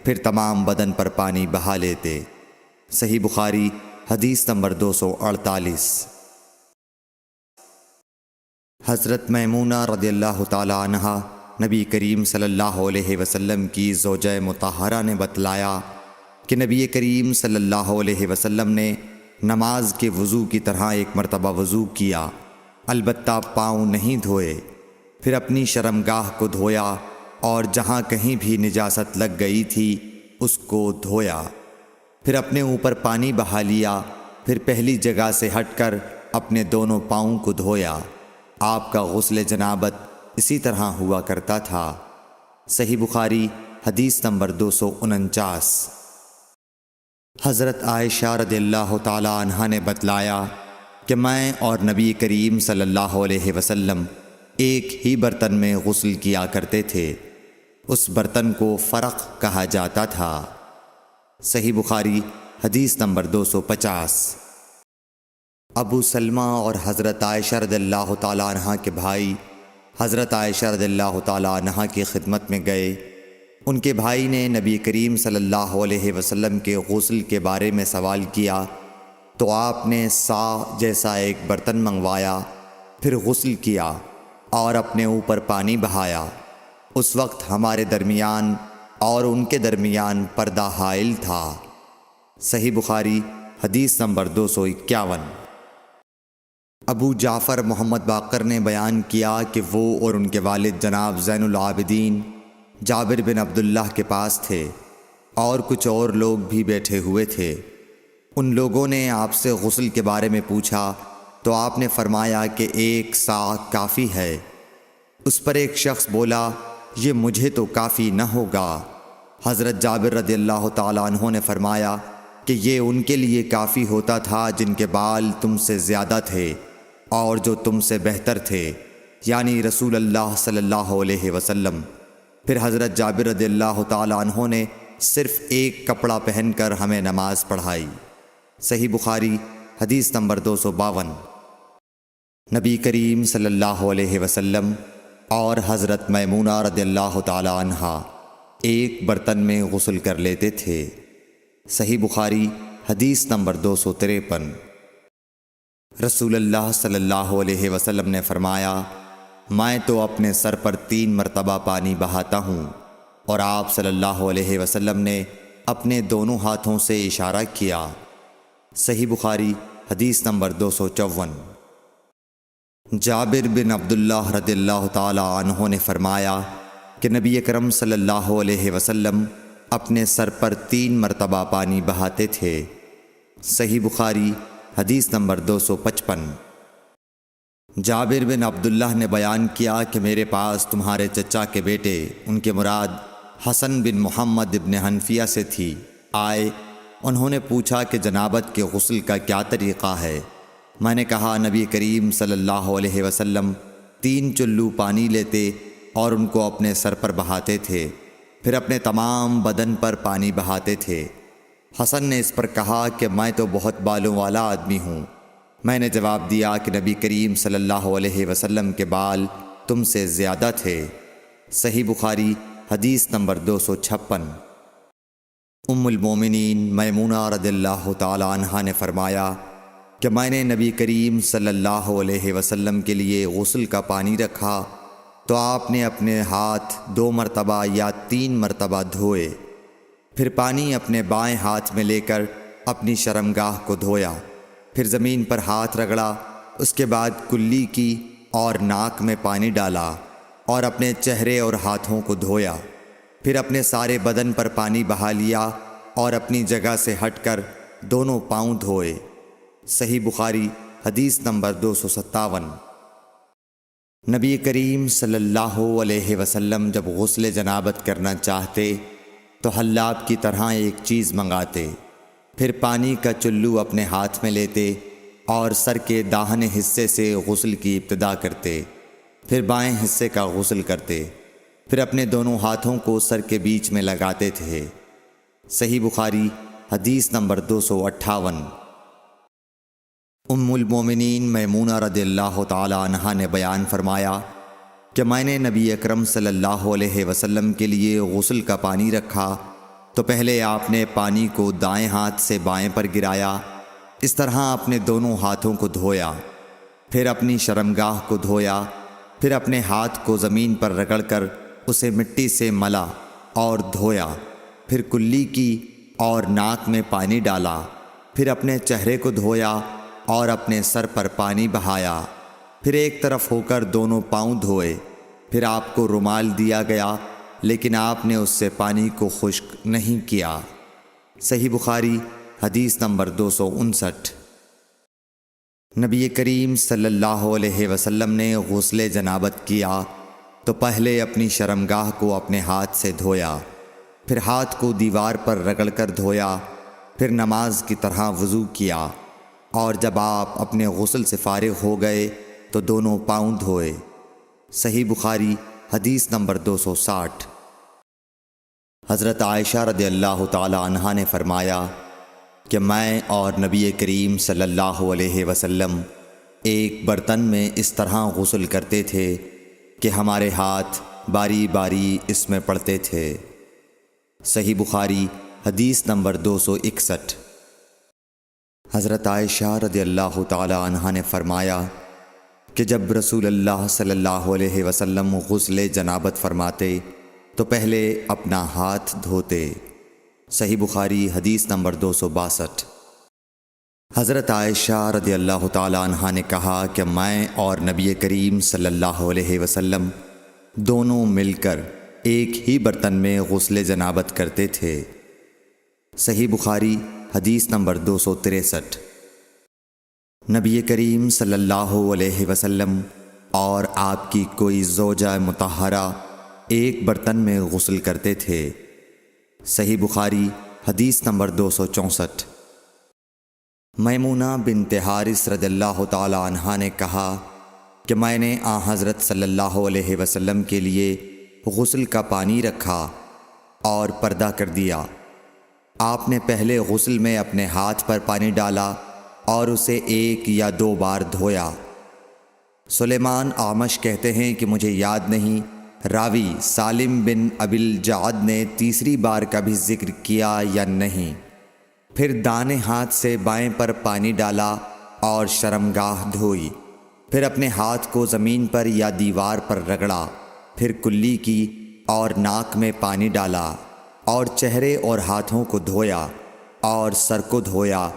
پھر تمام بدن پر پانی بہا لیتے۔ صحیح بخاری حدیث نمبر 248۔ حضرت میمونہ رضی اللہ تعالی عنہا نبی کریم صلی اللہ علیہ وسلم کی زوجہ مطہرہ نے بتلایا کہ نبی کریم صلی اللہ علیہ وسلم نے نماز کے وضو کی طرح ایک مرتبہ وضو کیا، البتہ پاؤں نہیں دھوئے، پھر اپنی شرمگاہ کو دھویا اور جہاں کہیں بھی نجاست لگ گئی تھی اس کو دھویا، پھر اپنے اوپر پانی بہا لیا، پھر پہلی جگہ سے ہٹ کر اپنے دونوں پاؤں کو دھویا۔ آپ کا غسل جنابت اسی طرح ہوا کرتا تھا۔ صحیح بخاری حدیث نمبر 249۔ حضرت عائشہ رضی اللہ تعالی عنہا نے بتلایا کہ میں اور نبی کریم صلی اللہ علیہ وسلم ایک ہی برتن میں غسل کیا کرتے تھے، اس برتن کو فرق کہا جاتا تھا۔ صحیح بخاری حدیث نمبر 250۔ ابو سلمہ اور حضرت عائشہ رضی اللہ تعالی عنہا کے بھائی حضرت عائشہ رضی اللہ تعالی عنہا کی خدمت میں گئے۔ ان کے بھائی نے نبی کریم صلی اللہ علیہ وسلم کے غسل کے بارے میں سوال کیا تو آپ نے سا جیسا ایک برتن منگوایا، پھر غسل کیا اور اپنے اوپر پانی بہایا۔ اس وقت ہمارے درمیان اور ان کے درمیان پردہ حائل تھا۔ صحیح بخاری حدیث نمبر 251۔ ابو جعفر محمد باقر نے بیان کیا کہ وہ اور ان کے والد جناب زین العابدین جابر بن عبداللہ کے پاس تھے اور کچھ اور لوگ بھی بیٹھے ہوئے تھے۔ ان لوگوں نے آپ سے غسل کے بارے میں پوچھا تو آپ نے فرمایا کہ 1 سا کافی ہے۔ اس پر ایک شخص بولا، یہ مجھے تو کافی نہ ہوگا۔ حضرت جابر رضی اللہ تعالیٰ عنہ نے فرمایا کہ یہ ان کے لیے کافی ہوتا تھا جن کے بال تم سے زیادہ تھے اور جو تم سے بہتر تھے، یعنی رسول اللہ صلی اللہ علیہ وسلم۔ پھر حضرت جابر رضی اللہ تعالیٰ عنہ نے صرف ایک کپڑا پہن کر ہمیں نماز پڑھائی۔ صحیح بخاری حدیث نمبر 252۔ نبی کریم صلی اللہ علیہ وسلم اور حضرت میمونہ رضی اللہ تعالیٰ عنہا ایک برتن میں غسل کر لیتے تھے۔ صحیح بخاری حدیث نمبر 253۔ رسول اللہ صلی اللہ علیہ وسلم نے فرمایا، میں تو اپنے سر پر 3 مرتبہ پانی بہاتا ہوں، اور آپ صلی اللہ علیہ وسلم نے اپنے دونوں ہاتھوں سے اشارہ کیا۔ صحیح بخاری حدیث نمبر 254۔ جابر بن عبداللہ رضی اللہ تعالی عنہ نے فرمایا کہ نبی اکرم صلی اللہ علیہ وسلم اپنے سر پر 3 مرتبہ پانی بہاتے تھے۔ صحیح بخاری حدیث نمبر 255۔ جابر بن عبداللہ نے بیان کیا کہ میرے پاس تمہارے چچا کے بیٹے، ان کے مراد حسن بن محمد ابن حنفیہ سے تھی، آئے۔ انہوں نے پوچھا کہ جنابت کے غسل کا کیا طریقہ ہے؟ میں نے کہا، نبی کریم صلی اللہ علیہ وسلم 3 چلو پانی لیتے اور ان کو اپنے سر پر بہاتے تھے، پھر اپنے تمام بدن پر پانی بہاتے تھے۔ حسن نے اس پر کہا کہ میں تو بہت بالوں والا آدمی ہوں۔ میں نے جواب دیا کہ نبی کریم صلی اللہ علیہ وسلم کے بال تم سے زیادہ تھے۔ صحیح بخاری حدیث نمبر 256۔ ام المومنین میمونہ رضی اللہ تعالی عنہا نے فرمایا کہ میں نے نبی کریم صلی اللہ علیہ وسلم کے لیے غسل کا پانی رکھا تو آپ نے اپنے ہاتھ 2 مرتبہ یا 3 مرتبہ دھوئے، پھر پانی اپنے بائیں ہاتھ میں لے کر اپنی شرمگاہ کو دھویا، پھر زمین پر ہاتھ رگڑا، اس کے بعد کلی کی اور ناک میں پانی ڈالا اور اپنے چہرے اور ہاتھوں کو دھویا، پھر اپنے سارے بدن پر پانی بہا لیا اور اپنی جگہ سے ہٹ کر دونوں پاؤں دھوئے۔ صحیح بخاری حدیث نمبر 257۔ نبی کریم صلی اللہ علیہ وسلم جب غسل جنابت کرنا چاہتے تو حلاب کی طرح ایک چیز منگاتے، پھر پانی کا چلو اپنے ہاتھ میں لیتے اور سر کے داہنے حصے سے غسل کی ابتدا کرتے، پھر بائیں حصے کا غسل کرتے، پھر اپنے دونوں ہاتھوں کو سر کے بیچ میں لگاتے تھے۔ صحیح بخاری حدیث نمبر 258۔ ام المومنین میمونہ رضی اللہ تعالی عنہا نے بیان فرمایا کہ میں نے نبی اکرم صلی اللہ علیہ وسلم کے لیے غسل کا پانی رکھا تو پہلے آپ نے پانی کو دائیں ہاتھ سے بائیں پر گرایا، اس طرح اپنے دونوں ہاتھوں کو دھویا، پھر اپنی شرمگاہ کو دھویا، پھر اپنے ہاتھ کو زمین پر رگڑ کر اسے مٹی سے ملا اور دھویا، پھر کلی کی اور ناک میں پانی ڈالا، پھر اپنے چہرے کو دھویا اور اپنے سر پر پانی بہایا، پھر ایک طرف ہو کر دونوں پاؤں دھوئے، پھر آپ کو رومال دیا گیا لیکن آپ نے اس سے پانی کو خشک نہیں کیا۔ صحیح بخاری حدیث نمبر 259۔ نبی کریم صلی اللہ علیہ وسلم نے غسل جنابت کیا تو پہلے اپنی شرمگاہ کو اپنے ہاتھ سے دھویا، پھر ہاتھ کو دیوار پر رگڑ کر دھویا، پھر نماز کی طرح وضو کیا، اور جب آپ اپنے غسل سے فارغ ہو گئے تو دونوں پاؤں دھوئے۔ صحیح بخاری حدیث نمبر 260۔ حضرت عائشہ رضی اللہ تعالی عنہا نے فرمایا کہ میں اور نبی کریم صلی اللہ علیہ وسلم ایک برتن میں اس طرح غسل کرتے تھے کہ ہمارے ہاتھ باری باری اس میں پڑتے تھے۔ صحیح بخاری حدیث نمبر 261۔ حضرت عائشہ رضی اللہ تعالی عنہا نے فرمایا کہ جب رسول اللہ صلی اللہ علیہ وسلم غسل جنابت فرماتے تو پہلے اپنا ہاتھ دھوتے۔ صحیح بخاری حدیث نمبر 262۔ حضرت عائشہ رضی اللہ تعالی عنہا نے کہا کہ میں اور نبی کریم صلی اللہ علیہ وسلم دونوں مل کر ایک ہی برتن میں غسل جنابت کرتے تھے۔ صحیح بخاری حدیث نمبر 263۔ نبی کریم صلی اللہ علیہ وسلم اور آپ کی کوئی زوجہ مطہرہ ایک برتن میں غسل کرتے تھے۔ صحیح بخاری حدیث نمبر 264۔ میمونہ بنت حارث رضی اللہ تعالی عنہا نے کہا کہ میں نے حضرت صلی اللہ علیہ وسلم کے لیے غسل کا پانی رکھا اور پردہ کر دیا۔ آپ نے پہلے غسل میں اپنے ہاتھ پر پانی ڈالا اور اسے 1 یا 2 بار دھویا۔ سلیمان اعمش کہتے ہیں کہ مجھے یاد نہیں راوی سالم بن ابی الجعد نے تیسری بار کا بھی ذکر کیا یا نہیں۔ پھر دانے ہاتھ سے بائیں پر پانی ڈالا اور شرمگاہ دھوئی، پھر اپنے ہاتھ کو زمین پر یا دیوار پر رگڑا، پھر کلی کی اور ناک میں پانی ڈالا اور چہرے اور ہاتھوں کو دھویا اور سر کو دھویا،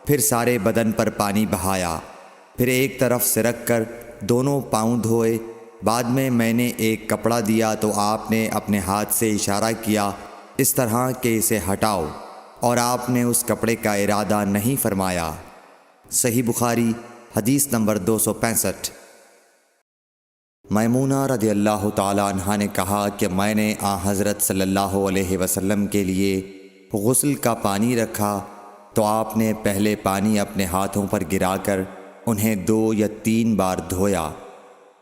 پھر سارے بدن پر پانی بہایا، پھر ایک طرف سے رکھ کر دونوں پاؤں دھوئے۔ بعد میں نے ایک کپڑا دیا تو آپ نے اپنے ہاتھ سے اشارہ کیا اس طرح کہ اسے ہٹاؤ، اور آپ نے اس کپڑے کا ارادہ نہیں فرمایا۔ صحیح بخاری حدیث نمبر 265۔ میمونہ رضی اللہ تعالی عنہا نے کہا کہ میں نے حضرت صلی اللہ علیہ وسلم کے لیے غسل کا پانی رکھا تو آپ نے پہلے پانی اپنے ہاتھوں پر گرا کر انہیں 2 یا 3 بار دھویا،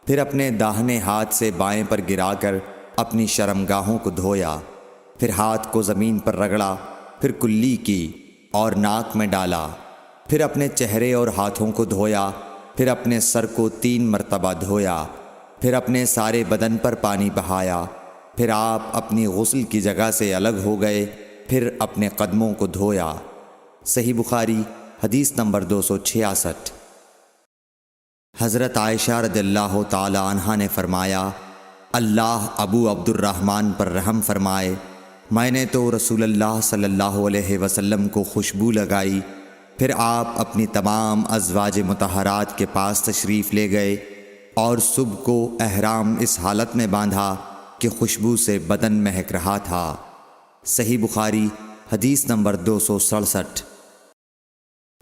پھر اپنے داہنے ہاتھ سے بائیں پر گرا کر اپنی شرمگاہوں کو دھویا، پھر ہاتھ کو زمین پر رگڑا، پھر کلی کی اور ناک میں ڈالا، پھر اپنے چہرے اور ہاتھوں کو دھویا، پھر اپنے سر کو 3 مرتبہ دھویا، پھر اپنے سارے بدن پر پانی بہایا، پھر آپ اپنی غسل کی جگہ سے الگ ہو گئے، پھر اپنے قدموں کو دھویا۔ صحیح بخاری حدیث نمبر 266۔ حضرت عائشہ رضی اللہ تعالی عنہا نے فرمایا اللہ ابو عبد الرحمن پر رحم فرمائے، میں نے تو رسول اللہ صلی اللہ علیہ وسلم کو خوشبو لگائی، پھر آپ اپنی تمام ازواج مطہرات کے پاس تشریف لے گئے اور صبح کو احرام اس حالت میں باندھا کہ خوشبو سے بدن مہک رہا تھا۔ صحیح بخاری حدیث نمبر 267۔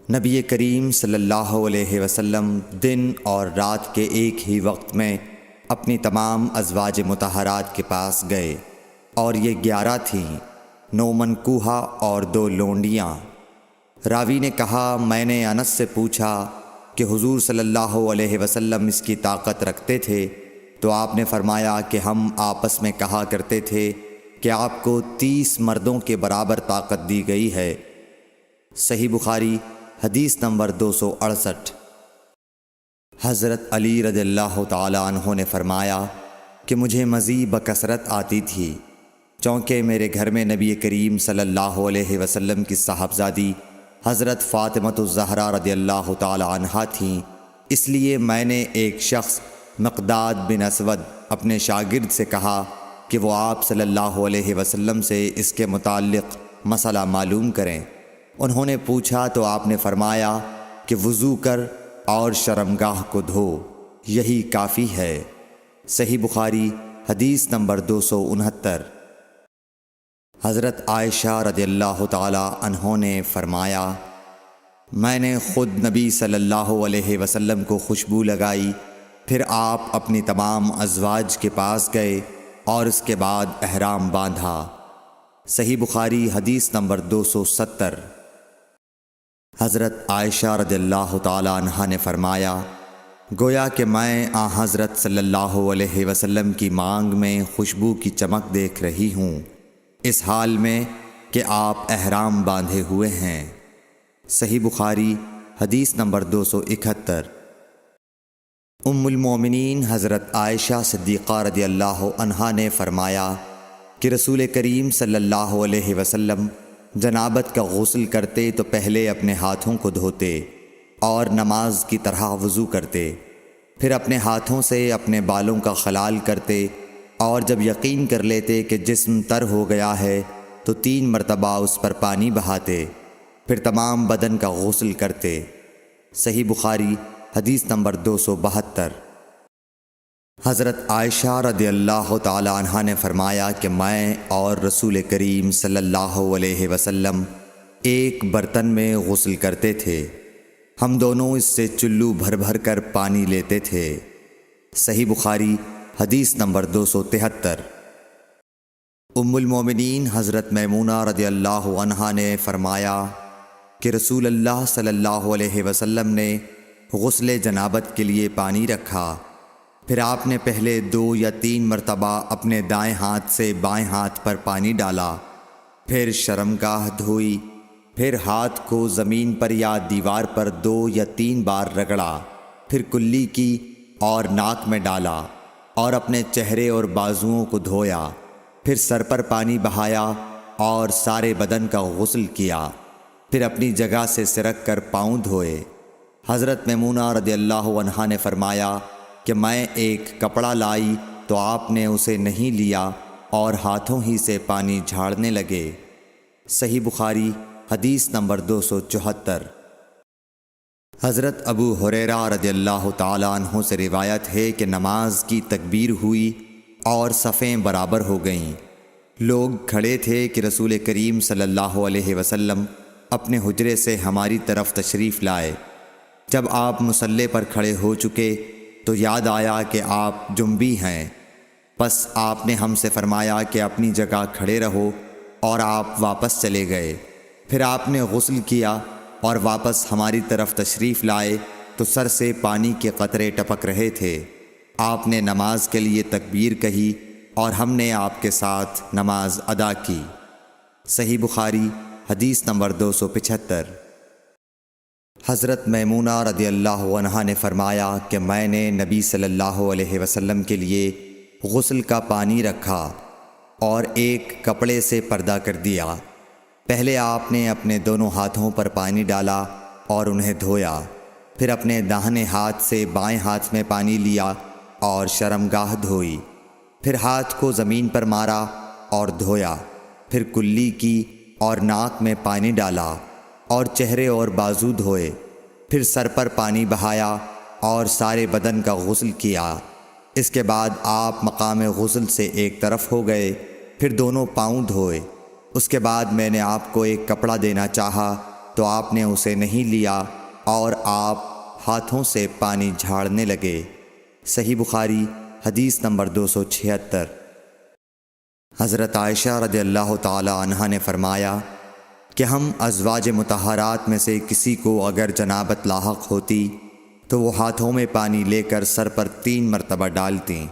نبی کریم صلی اللہ علیہ وسلم دن اور رات کے ایک ہی وقت میں اپنی تمام ازواج مطہرات کے پاس گئے، اور یہ 11 تھیں، 9 منکوحہ اور 2 لونڈیاں۔ راوی نے کہا میں نے انس سے پوچھا کہ حضور صلی اللہ علیہ وسلم اس کی طاقت رکھتے تھے؟ تو آپ نے فرمایا کہ ہم آپس میں کہا کرتے تھے کہ آپ کو 30 مردوں کے برابر طاقت دی گئی ہے۔ صحیح بخاری حدیث نمبر 268۔ حضرت علی رضی اللہ تعالیٰ عنہ نے فرمایا کہ مجھے مزید بکثرت آتی تھی، چونکہ میرے گھر میں نبی کریم صلی اللہ علیہ وسلم کی صاحبزادی حضرت فاطمۃ الزہرا رضی اللہ تعالیٰ عنہا تھیں۔ اس لیے میں نے ایک شخص مقداد بن اسود اپنے شاگرد سے کہا کہ وہ آپ صلی اللہ علیہ وسلم سے اس کے متعلق مسئلہ معلوم کریں۔ انہوں نے پوچھا تو آپ نے فرمایا کہ وضو کر اور شرمگاہ کو دھو، یہی کافی ہے۔ صحیح بخاری حدیث نمبر 269۔ حضرت عائشہ رضی اللہ تعالی عنہ نے فرمایا میں نے خود نبی صلی اللہ علیہ وسلم کو خوشبو لگائی، پھر آپ اپنی تمام ازواج کے پاس گئے اور اس کے بعد احرام باندھا۔ صحیح بخاری حدیث نمبر 270۔ حضرت عائشہ رضی اللہ تعالی عنہا نے فرمایا گویا کہ میں حضرت صلی اللہ علیہ وسلم کی مانگ میں خوشبو کی چمک دیکھ رہی ہوں، اس حال میں کہ آپ احرام باندھے ہوئے ہیں۔ صحیح بخاری حدیث نمبر 271۔ ام المومنین حضرت عائشہ صدیقہ رضی اللہ عنہا نے فرمایا کہ رسول کریم صلی اللہ علیہ وسلم جنابت کا غسل کرتے تو پہلے اپنے ہاتھوں کو دھوتے اور نماز کی طرح وضو کرتے، پھر اپنے ہاتھوں سے اپنے بالوں کا خلال کرتے، اور جب یقین کر لیتے کہ جسم تر ہو گیا ہے تو 3 مرتبہ اس پر پانی بہاتے، پھر تمام بدن کا غسل کرتے۔ صحیح بخاری حدیث نمبر 272۔ حضرت عائشہ رضی اللہ تعالی عنہا نے فرمایا کہ میں اور رسول کریم صلی اللہ علیہ وسلم ایک برتن میں غسل کرتے تھے، ہم دونوں اس سے چلو بھر بھر کر پانی لیتے تھے۔ صحیح بخاری حدیث نمبر 273۔ ام المومنین حضرت میمونہ رضی اللہ عنہا نے فرمایا کہ رسول اللہ صلی اللہ علیہ وسلم نے غسل جنابت کے لیے پانی رکھا، پھر آپ نے پہلے 2 یا 3 مرتبہ اپنے دائیں ہاتھ سے بائیں ہاتھ پر پانی ڈالا، پھر شرمگاہ دھوئی، پھر ہاتھ کو زمین پر یا دیوار پر 2 یا 3 بار رگڑا، پھر کلی کی اور ناک میں ڈالا اور اپنے چہرے اور بازوؤں کو دھویا، پھر سر پر پانی بہایا اور سارے بدن کا غسل کیا، پھر اپنی جگہ سے سرک کر پاؤں دھوئے۔ حضرت میمونہ رضی اللہ عنہا نے فرمایا کہ میں ایک کپڑا لائی تو آپ نے اسے نہیں لیا اور ہاتھوں ہی سے پانی جھاڑنے لگے۔ صحیح بخاری حدیث نمبر 274۔ حضرت ابو ہریرہ رضی اللہ تعالی عنہ سے روایت ہے کہ نماز کی تکبیر ہوئی اور صفیں برابر ہو گئیں، لوگ کھڑے تھے کہ رسول کریم صلی اللہ علیہ وسلم اپنے حجرے سے ہماری طرف تشریف لائے۔ جب آپ مصلی پر کھڑے ہو چکے تو یاد آیا کہ آپ جنبی ہیں، پس آپ نے ہم سے فرمایا کہ اپنی جگہ کھڑے رہو، اور آپ واپس چلے گئے۔ پھر آپ نے غسل کیا اور واپس ہماری طرف تشریف لائے تو سر سے پانی کے قطرے ٹپک رہے تھے۔ آپ نے نماز کے لیے تکبیر کہی اور ہم نے آپ کے ساتھ نماز ادا کی۔ صحیح بخاری حدیث نمبر 275۔ حضرت میمونہ رضی اللہ عنہا نے فرمایا کہ میں نے نبی صلی اللہ علیہ وسلم کے لیے غسل کا پانی رکھا اور ایک کپڑے سے پردہ کر دیا۔ پہلے آپ نے اپنے دونوں ہاتھوں پر پانی ڈالا اور انہیں دھویا، پھر اپنے داہنے ہاتھ سے بائیں ہاتھ میں پانی لیا اور شرمگاہ دھوئی، پھر ہاتھ کو زمین پر مارا اور دھویا، پھر کلی کی اور ناک میں پانی ڈالا اور چہرے اور بازو دھوئے، پھر سر پر پانی بہایا اور سارے بدن کا غسل کیا۔ اس کے بعد آپ مقام غسل سے ایک طرف ہو گئے، پھر دونوں پاؤں دھوئے۔ اس کے بعد میں نے آپ کو ایک کپڑا دینا چاہا تو آپ نے اسے نہیں لیا اور آپ ہاتھوں سے پانی جھاڑنے لگے۔ صحیح بخاری حدیث نمبر 276۔ حضرت عائشہ رضی اللہ تعالی عنہا نے فرمایا کہ ہم ازواج مطہرات میں سے کسی کو اگر جنابت لاحق ہوتی تو وہ ہاتھوں میں پانی لے کر سر پر 3 مرتبہ ڈالتیں،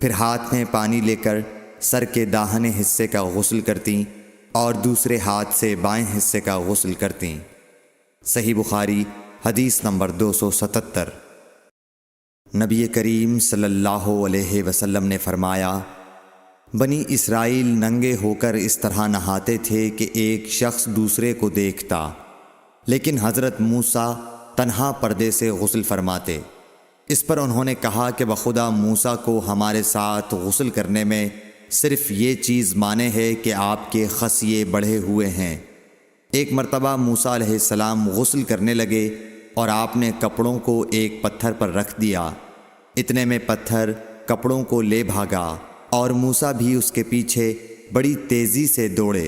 پھر ہاتھ میں پانی لے کر سر کے داہنے حصے کا غسل کرتیں اور دوسرے ہاتھ سے بائیں حصے کا غسل کرتیں۔ صحیح بخاری حدیث نمبر 277۔ نبی کریم صلی اللہ علیہ وسلم نے فرمایا، بنی اسرائیل ننگے ہو کر اس طرح نہاتے تھے کہ ایک شخص دوسرے کو دیکھتا، لیکن حضرت موسیٰ تنہا پردے سے غسل فرماتے۔ اس پر انہوں نے کہا کہ بخدا موسیٰ کو ہمارے ساتھ غسل کرنے میں صرف یہ چیز مانے ہے کہ آپ کے خصیے بڑھے ہوئے ہیں۔ ایک مرتبہ موسیٰ علیہ السلام غسل کرنے لگے اور آپ نے کپڑوں کو ایک پتھر پر رکھ دیا۔ اتنے میں پتھر کپڑوں کو لے بھاگا اور موسیٰ بھی اس کے پیچھے بڑی تیزی سے دوڑے۔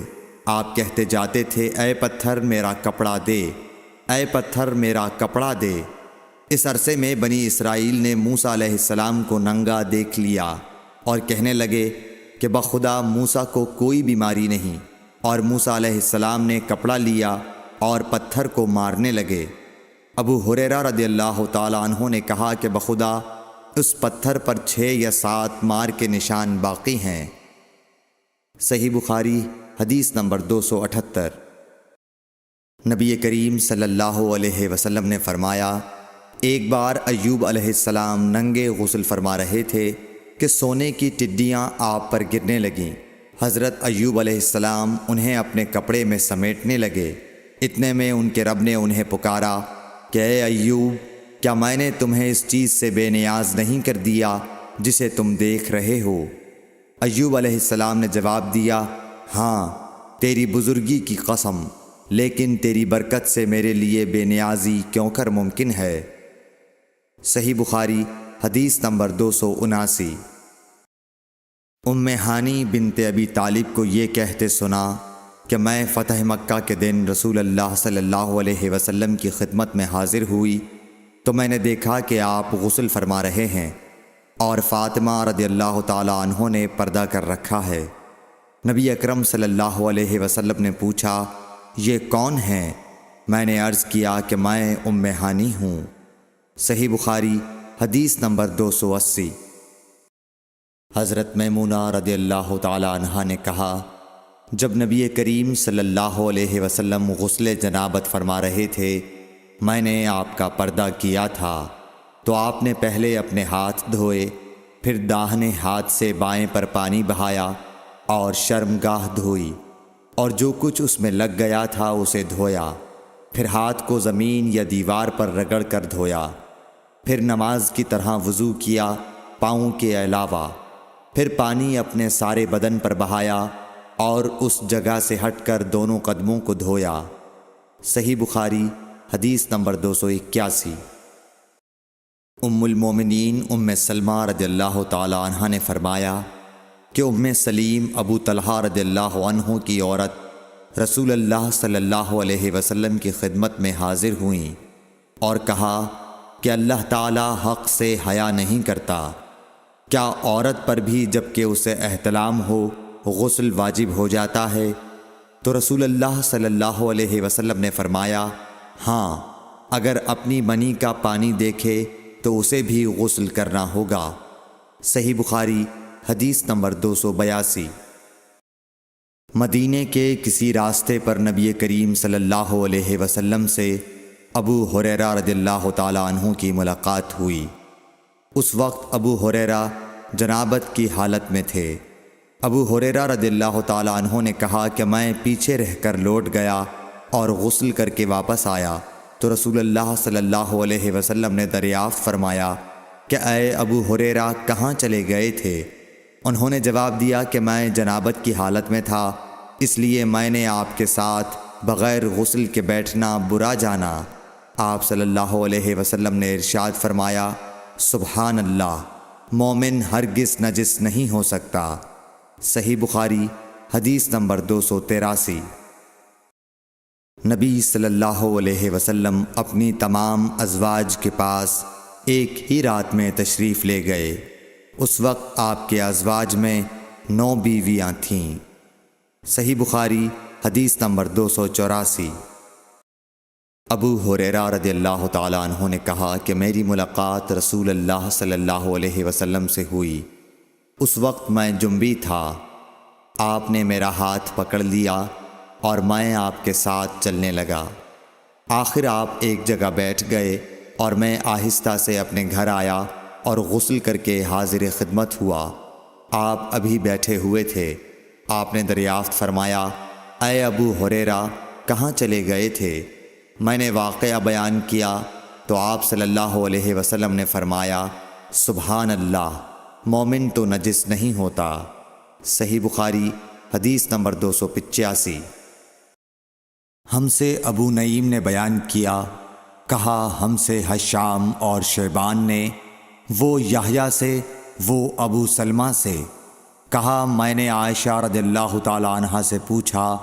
آپ کہتے جاتے تھے، اے پتھر میرا کپڑا دے، اے پتھر میرا کپڑا دے۔ اس عرصے میں بنی اسرائیل نے موسیٰ علیہ السلام کو ننگا دیکھ لیا اور کہنے لگے کہ بخدا موسیٰ کو کوئی بیماری نہیں، اور موسیٰ علیہ السلام نے کپڑا لیا اور پتھر کو مارنے لگے۔ ابو ہریرہ رضی اللہ تعالیٰ عنہ نے کہا کہ بخدا اس پتھر پر 6 یا 7 مار کے نشان باقی ہیں۔ صحیح بخاری حدیث نمبر 278۔ نبی کریم صلی اللہ علیہ وسلم نے فرمایا، ایک بار ایوب علیہ السلام ننگے غسل فرما رہے تھے کہ سونے کی ٹڈیاں آپ پر گرنے لگیں۔ حضرت ایوب علیہ السلام انہیں اپنے کپڑے میں سمیٹنے لگے۔ اتنے میں ان کے رب نے انہیں پکارا کہ اے ایوب، کیا میں نے تمہیں اس چیز سے بے نیاز نہیں کر دیا جسے تم دیکھ رہے ہو؟ ایوب علیہ السلام نے جواب دیا، ہاں تیری بزرگی کی قسم، لیکن تیری برکت سے میرے لیے بے نیازی کیوں کر ممکن ہے۔ صحیح بخاری حدیث نمبر 279۔ ام ہانی بنت ابی طالب کو یہ کہتے سنا کہ میں فتح مکہ کے دن رسول اللہ صلی اللہ علیہ وسلم کی خدمت میں حاضر ہوئی تو میں نے دیکھا کہ آپ غسل فرما رہے ہیں اور فاطمہ رضی اللہ تعالی عنہ نے پردہ کر رکھا ہے۔ نبی اکرم صلی اللہ علیہ وسلم نے پوچھا، یہ کون ہیں؟ میں نے عرض کیا کہ میں ام ہانی ہوں۔ صحیح بخاری حدیث نمبر 280۔ حضرت میمونہ رضی اللہ تعالی عنہا نے کہا، جب نبی کریم صلی اللہ علیہ وسلم غسل جنابت فرما رہے تھے میں نے آپ کا پردہ کیا تھا تو آپ نے پہلے اپنے ہاتھ دھوئے، پھر داہنے ہاتھ سے بائیں پر پانی بہایا اور شرمگاہ دھوئی اور جو کچھ اس میں لگ گیا تھا اسے دھویا، پھر ہاتھ کو زمین یا دیوار پر رگڑ کر دھویا، پھر نماز کی طرح وضو کیا پاؤں کے علاوہ، پھر پانی اپنے سارے بدن پر بہایا اور اس جگہ سے ہٹ کر دونوں قدموں کو دھویا۔ صحیح بخاری حدیث نمبر 281۔ ام المومنین ام سلمہ رضی اللہ تعالی عنہ نے فرمایا کہ ام سلیم ابو طلحہ رضی اللہ عنہ کی عورت رسول اللہ صلی اللہ علیہ وسلم کی خدمت میں حاضر ہوئیں اور کہا کہ اللہ تعالی حق سے حیا نہیں کرتا، کیا عورت پر بھی جب کہ اسے احتلام ہو غسل واجب ہو جاتا ہے؟ تو رسول اللہ صلی اللہ علیہ وسلم نے فرمایا، ہاں اگر اپنی منی کا پانی دیکھے تو اسے بھی غسل کرنا ہوگا۔ صحیح بخاری حدیث نمبر 282۔ مدینے کے کسی راستے پر نبی کریم صلی اللہ علیہ وسلم سے ابو ہریرہ رضی اللہ تعالی عنہ کی ملاقات ہوئی۔ اس وقت ابو ہریرہ جنابت کی حالت میں تھے۔ ابو ہریرہ رضی اللہ تعالی عنہ نے کہا کہ میں پیچھے رہ کر لوٹ گیا اور غسل کر کے واپس آیا تو رسول اللہ صلی اللہ علیہ وسلم نے دریافت فرمایا کہ اے ابو ہریرہ کہاں چلے گئے تھے؟ انہوں نے جواب دیا کہ میں جنابت کی حالت میں تھا، اس لیے میں نے آپ کے ساتھ بغیر غسل کے بیٹھنا برا جانا۔ آپ صلی اللہ علیہ وسلم نے ارشاد فرمایا، سبحان اللہ، مومن ہرگز نجس نہیں ہو سکتا۔ صحیح بخاری حدیث نمبر 283۔ نبی صلی اللہ علیہ وسلم اپنی تمام ازواج کے پاس ایک ہی رات میں تشریف لے گئے۔ اس وقت آپ کے ازواج میں 9 بیویاں تھیں۔ صحیح بخاری حدیث نمبر 284۔ ابو ہریرہ رضی اللہ تعالی عنہ نے کہا کہ میری ملاقات رسول اللہ صلی اللہ علیہ وسلم سے ہوئی۔ اس وقت میں جنبی تھا، آپ نے میرا ہاتھ پکڑ لیا اور میں آپ کے ساتھ چلنے لگا۔ آخر آپ ایک جگہ بیٹھ گئے اور میں آہستہ سے اپنے گھر آیا اور غسل کر کے حاضر خدمت ہوا۔ آپ ابھی بیٹھے ہوئے تھے۔ آپ نے دریافت فرمایا، اے ابو ہریرہ، کہاں چلے گئے تھے؟ میں نے واقعہ بیان کیا تو آپ صلی اللہ علیہ وسلم نے فرمایا، سبحان اللہ، مومن تو نجس نہیں ہوتا۔ صحیح بخاری حدیث نمبر 285۔ ہم سے ابو نعیم نے بیان کیا، کہا ہم سے حشام اور شیبان نے، وہ یحییٰ سے، وہ ابو سلمہ سے، کہا میں نے عائشہ رضی اللہ تعالی عنہا سے پوچھا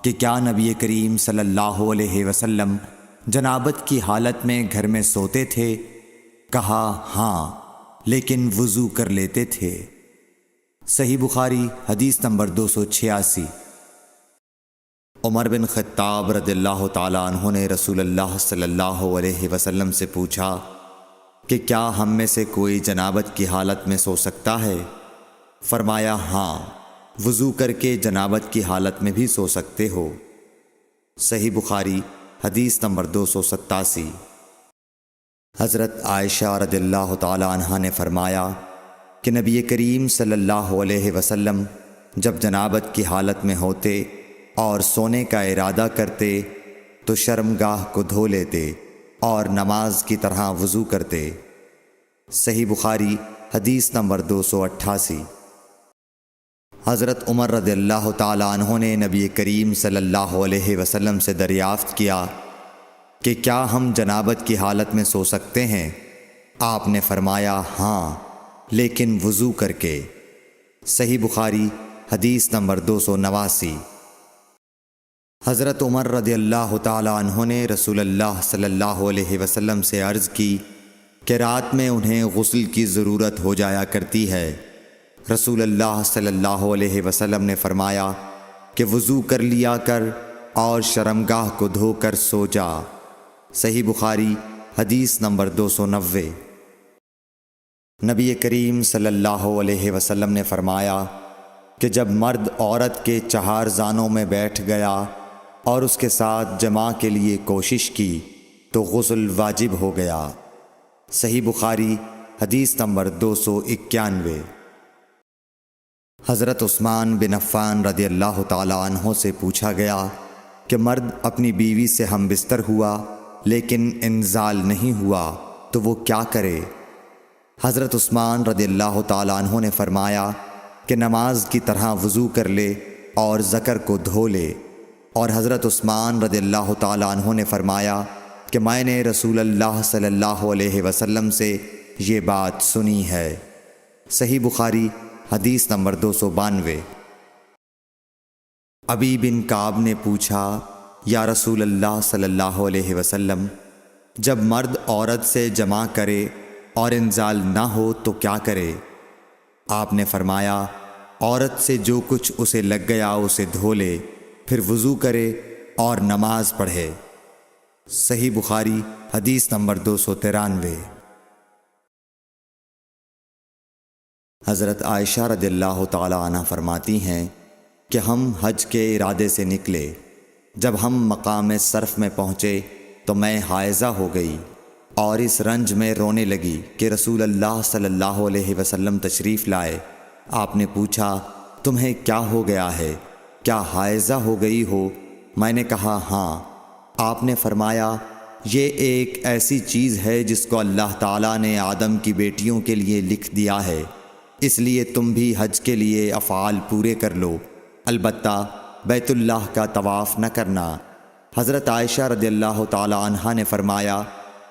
کہ کیا نبی کریم صلی اللہ علیہ وسلم جنابت کی حالت میں گھر میں سوتے تھے؟ کہا ہاں، لیکن وضو کر لیتے تھے۔ صحیح بخاری حدیث نمبر 286۔ عمر بن خطاب رضی اللہ تعالیٰ عنہ نے رسول اللہ صلی اللہ علیہ وسلم سے پوچھا کہ کیا ہم میں سے کوئی جنابت کی حالت میں سو سکتا ہے؟ فرمایا ہاں، وضو کر کے جنابت کی حالت میں بھی سو سکتے ہو۔ صحیح بخاری حدیث نمبر 287۔ حضرت عائشہ رضی اللہ تعالی عنہا نے فرمایا کہ نبی کریم صلی اللہ علیہ وسلم جب جنابت کی حالت میں ہوتے اور سونے کا ارادہ کرتے تو شرمگاہ کو دھو لیتے اور نماز کی طرح وضو کرتے۔ صحیح بخاری حدیث نمبر 288۔ حضرت عمر رضی اللہ تعالی عنہ نے نبی کریم صلی اللہ علیہ وسلم سے دریافت کیا کہ کیا ہم جنابت کی حالت میں سو سکتے ہیں؟ آپ نے فرمایا ہاں، لیکن وضو کر کے۔ صحیح بخاری حدیث نمبر 289۔ حضرت عمر رضی اللہ تعالی عنہ نے رسول اللہ صلی اللہ علیہ وسلم سے عرض کی کہ رات میں انہیں غسل کی ضرورت ہو جایا کرتی ہے۔ رسول اللہ صلی اللہ علیہ وسلم نے فرمایا کہ وضو کر لیا کر اور شرمگاہ کو دھو کر سو جا۔ صحیح بخاری حدیث نمبر 290۔ نبی کریم صلی اللہ علیہ وسلم نے فرمایا کہ جب مرد عورت کے چہار زانوں میں بیٹھ گیا اور اس کے ساتھ جماع کے لیے کوشش کی تو غسل واجب ہو گیا۔ صحیح بخاری حدیث نمبر 291۔ حضرت عثمان بن عفان رضی اللہ تعالی عنہ سے پوچھا گیا کہ مرد اپنی بیوی سے ہم بستر ہوا لیکن انزال نہیں ہوا تو وہ کیا کرے؟ حضرت عثمان رضی اللہ تعالی عنہ نے فرمایا کہ نماز کی طرح وضو کر لے اور ذکر کو دھو لے۔ اور حضرت عثمان رضی اللہ تعالی عنہ نے فرمایا کہ میں نے رسول اللہ صلی اللہ علیہ وسلم سے یہ بات سنی ہے۔ صحیح بخاری حدیث نمبر 292۔ ابی بن کعب نے پوچھا، یا رسول اللہ صلی اللہ علیہ وسلم، جب مرد عورت سے جماع کرے اور انزال نہ ہو تو کیا کرے؟ آپ نے فرمایا، عورت سے جو کچھ اسے لگ گیا اسے دھو لے، پھر وضو کرے اور نماز پڑھے۔ صحیح بخاری حدیث نمبر 293۔ حضرت عائشہ رضی اللہ تعالی عنہ فرماتی ہیں کہ ہم حج کے ارادے سے نکلے۔ جب ہم مقام صرف میں پہنچے تو میں حائضہ ہو گئی اور اس رنج میں رونے لگی کہ رسول اللہ صلی اللہ علیہ وسلم تشریف لائے۔ آپ نے پوچھا، تمہیں کیا ہو گیا ہے؟ کیا حائضہ ہو گئی ہو؟ میں نے کہا ہاں۔ آپ نے فرمایا، یہ ایک ایسی چیز ہے جس کو اللہ تعالیٰ نے آدم کی بیٹیوں کے لیے لکھ دیا ہے، اس لیے تم بھی حج کے لیے افعال پورے کر لو، البتہ بیت اللہ کا طواف نہ کرنا۔ حضرت عائشہ رضی اللہ تعالی عنہا نے فرمایا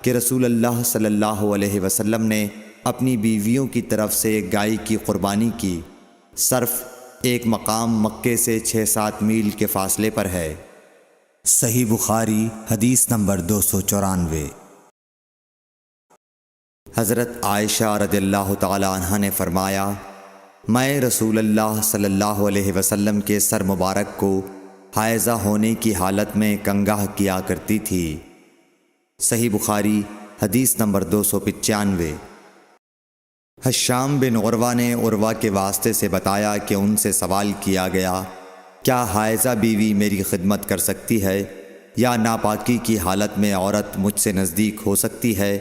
کہ رسول اللہ صلی اللہ علیہ وسلم نے اپنی بیویوں کی طرف سے ایک گائے کی قربانی کی۔ صرف ایک مقام مکے سے 6-7 میل کے فاصلے پر ہے۔ صحیح بخاری حدیث نمبر 294۔ حضرت عائشہ رضی اللہ تعالی عنہا نے فرمایا، میں رسول اللہ صلی اللہ علیہ وسلم کے سر مبارک کو حائضہ ہونے کی حالت میں کنگھا کیا کرتی تھی۔ صحیح بخاری حدیث نمبر 295۔ حشام بن عروہ نے عروہ کے واسطے سے بتایا کہ ان سے سوال کیا گیا، کیا حائضہ بیوی میری خدمت کر سکتی ہے یا ناپاکی کی حالت میں عورت مجھ سے نزدیک ہو سکتی ہے؟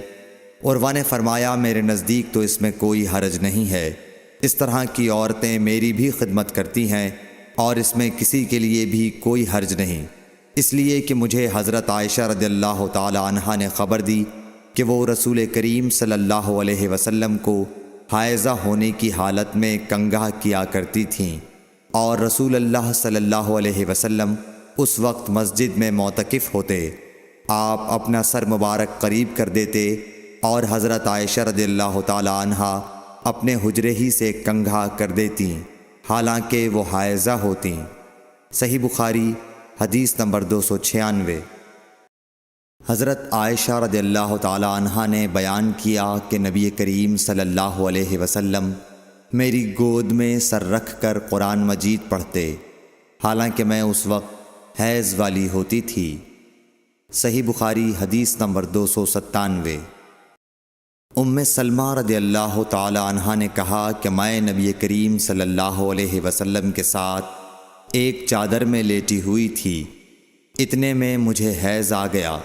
عروہ نے فرمایا میرے نزدیک تو اس میں کوئی حرج نہیں ہے، اس طرح کی عورتیں میری بھی خدمت کرتی ہیں اور اس میں کسی کے لیے بھی کوئی حرج نہیں، اس لیے کہ مجھے حضرت عائشہ رضی اللہ تعالی عنہا نے خبر دی کہ وہ رسول کریم صلی اللہ علیہ وسلم کو حائضہ ہونے کی حالت میں کنگھا کیا کرتی تھیں، اور رسول اللہ صلی اللہ علیہ وسلم اس وقت مسجد میں معتکف ہوتے، آپ اپنا سر مبارک قریب کر دیتے اور حضرت عائشہ رضی اللہ تعالی عنہا اپنے حجرے ہی سے کنگھا کر دیتیں حالانکہ وہ حائضہ ہوتیں۔ صحیح بخاری حدیث نمبر 296۔ حضرت عائشہ رضی اللہ تعالی عنہا نے بیان کیا کہ نبی کریم صلی اللہ علیہ وسلم میری گود میں سر رکھ کر قرآن مجید پڑھتے، حالانکہ میں اس وقت حیض والی ہوتی تھی۔ صحیح بخاری حدیث نمبر 297۔ ام سلمہ رضی اللہ تعالی عنہا نے کہا کہ میں نبی کریم صلی اللہ علیہ وسلم کے ساتھ ایک چادر میں لیٹی ہوئی تھی، اتنے میں مجھے حیض آ گیا،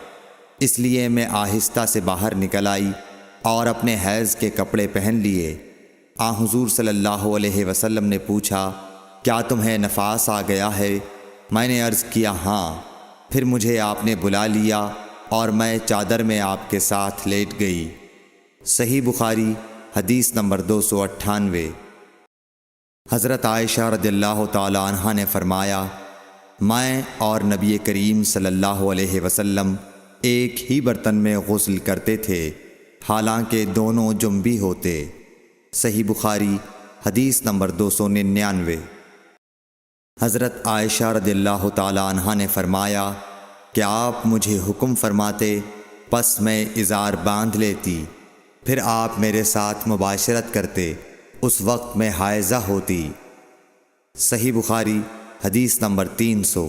اس لیے میں آہستہ سے باہر نکل آئی اور اپنے حیض کے کپڑے پہن لیے۔ حضور صلی اللہ علیہ وسلم نے پوچھا کیا تمہیں نفاس آ گیا ہے؟ میں نے عرض کیا ہاں، پھر مجھے آپ نے بلا لیا اور میں چادر میں آپ کے ساتھ لیٹ گئی۔ صحیح بخاری حدیث نمبر 298۔ حضرت عائشہ رضی اللہ تعالی عنہا نے فرمایا میں اور نبی کریم صلی اللہ علیہ وسلم ایک ہی برتن میں غسل کرتے تھے حالانکہ دونوں جنبی ہوتے۔ صحیح بخاری حدیث نمبر 299۔ حضرت عائشہ رضی اللہ تعالی عنہا نے فرمایا کہ آپ مجھے حکم فرماتے، پس میں ازار باندھ لیتی، پھر آپ میرے ساتھ مباشرت کرتے، اس وقت میں حائضہ ہوتی۔ صحیح بخاری حدیث نمبر 300۔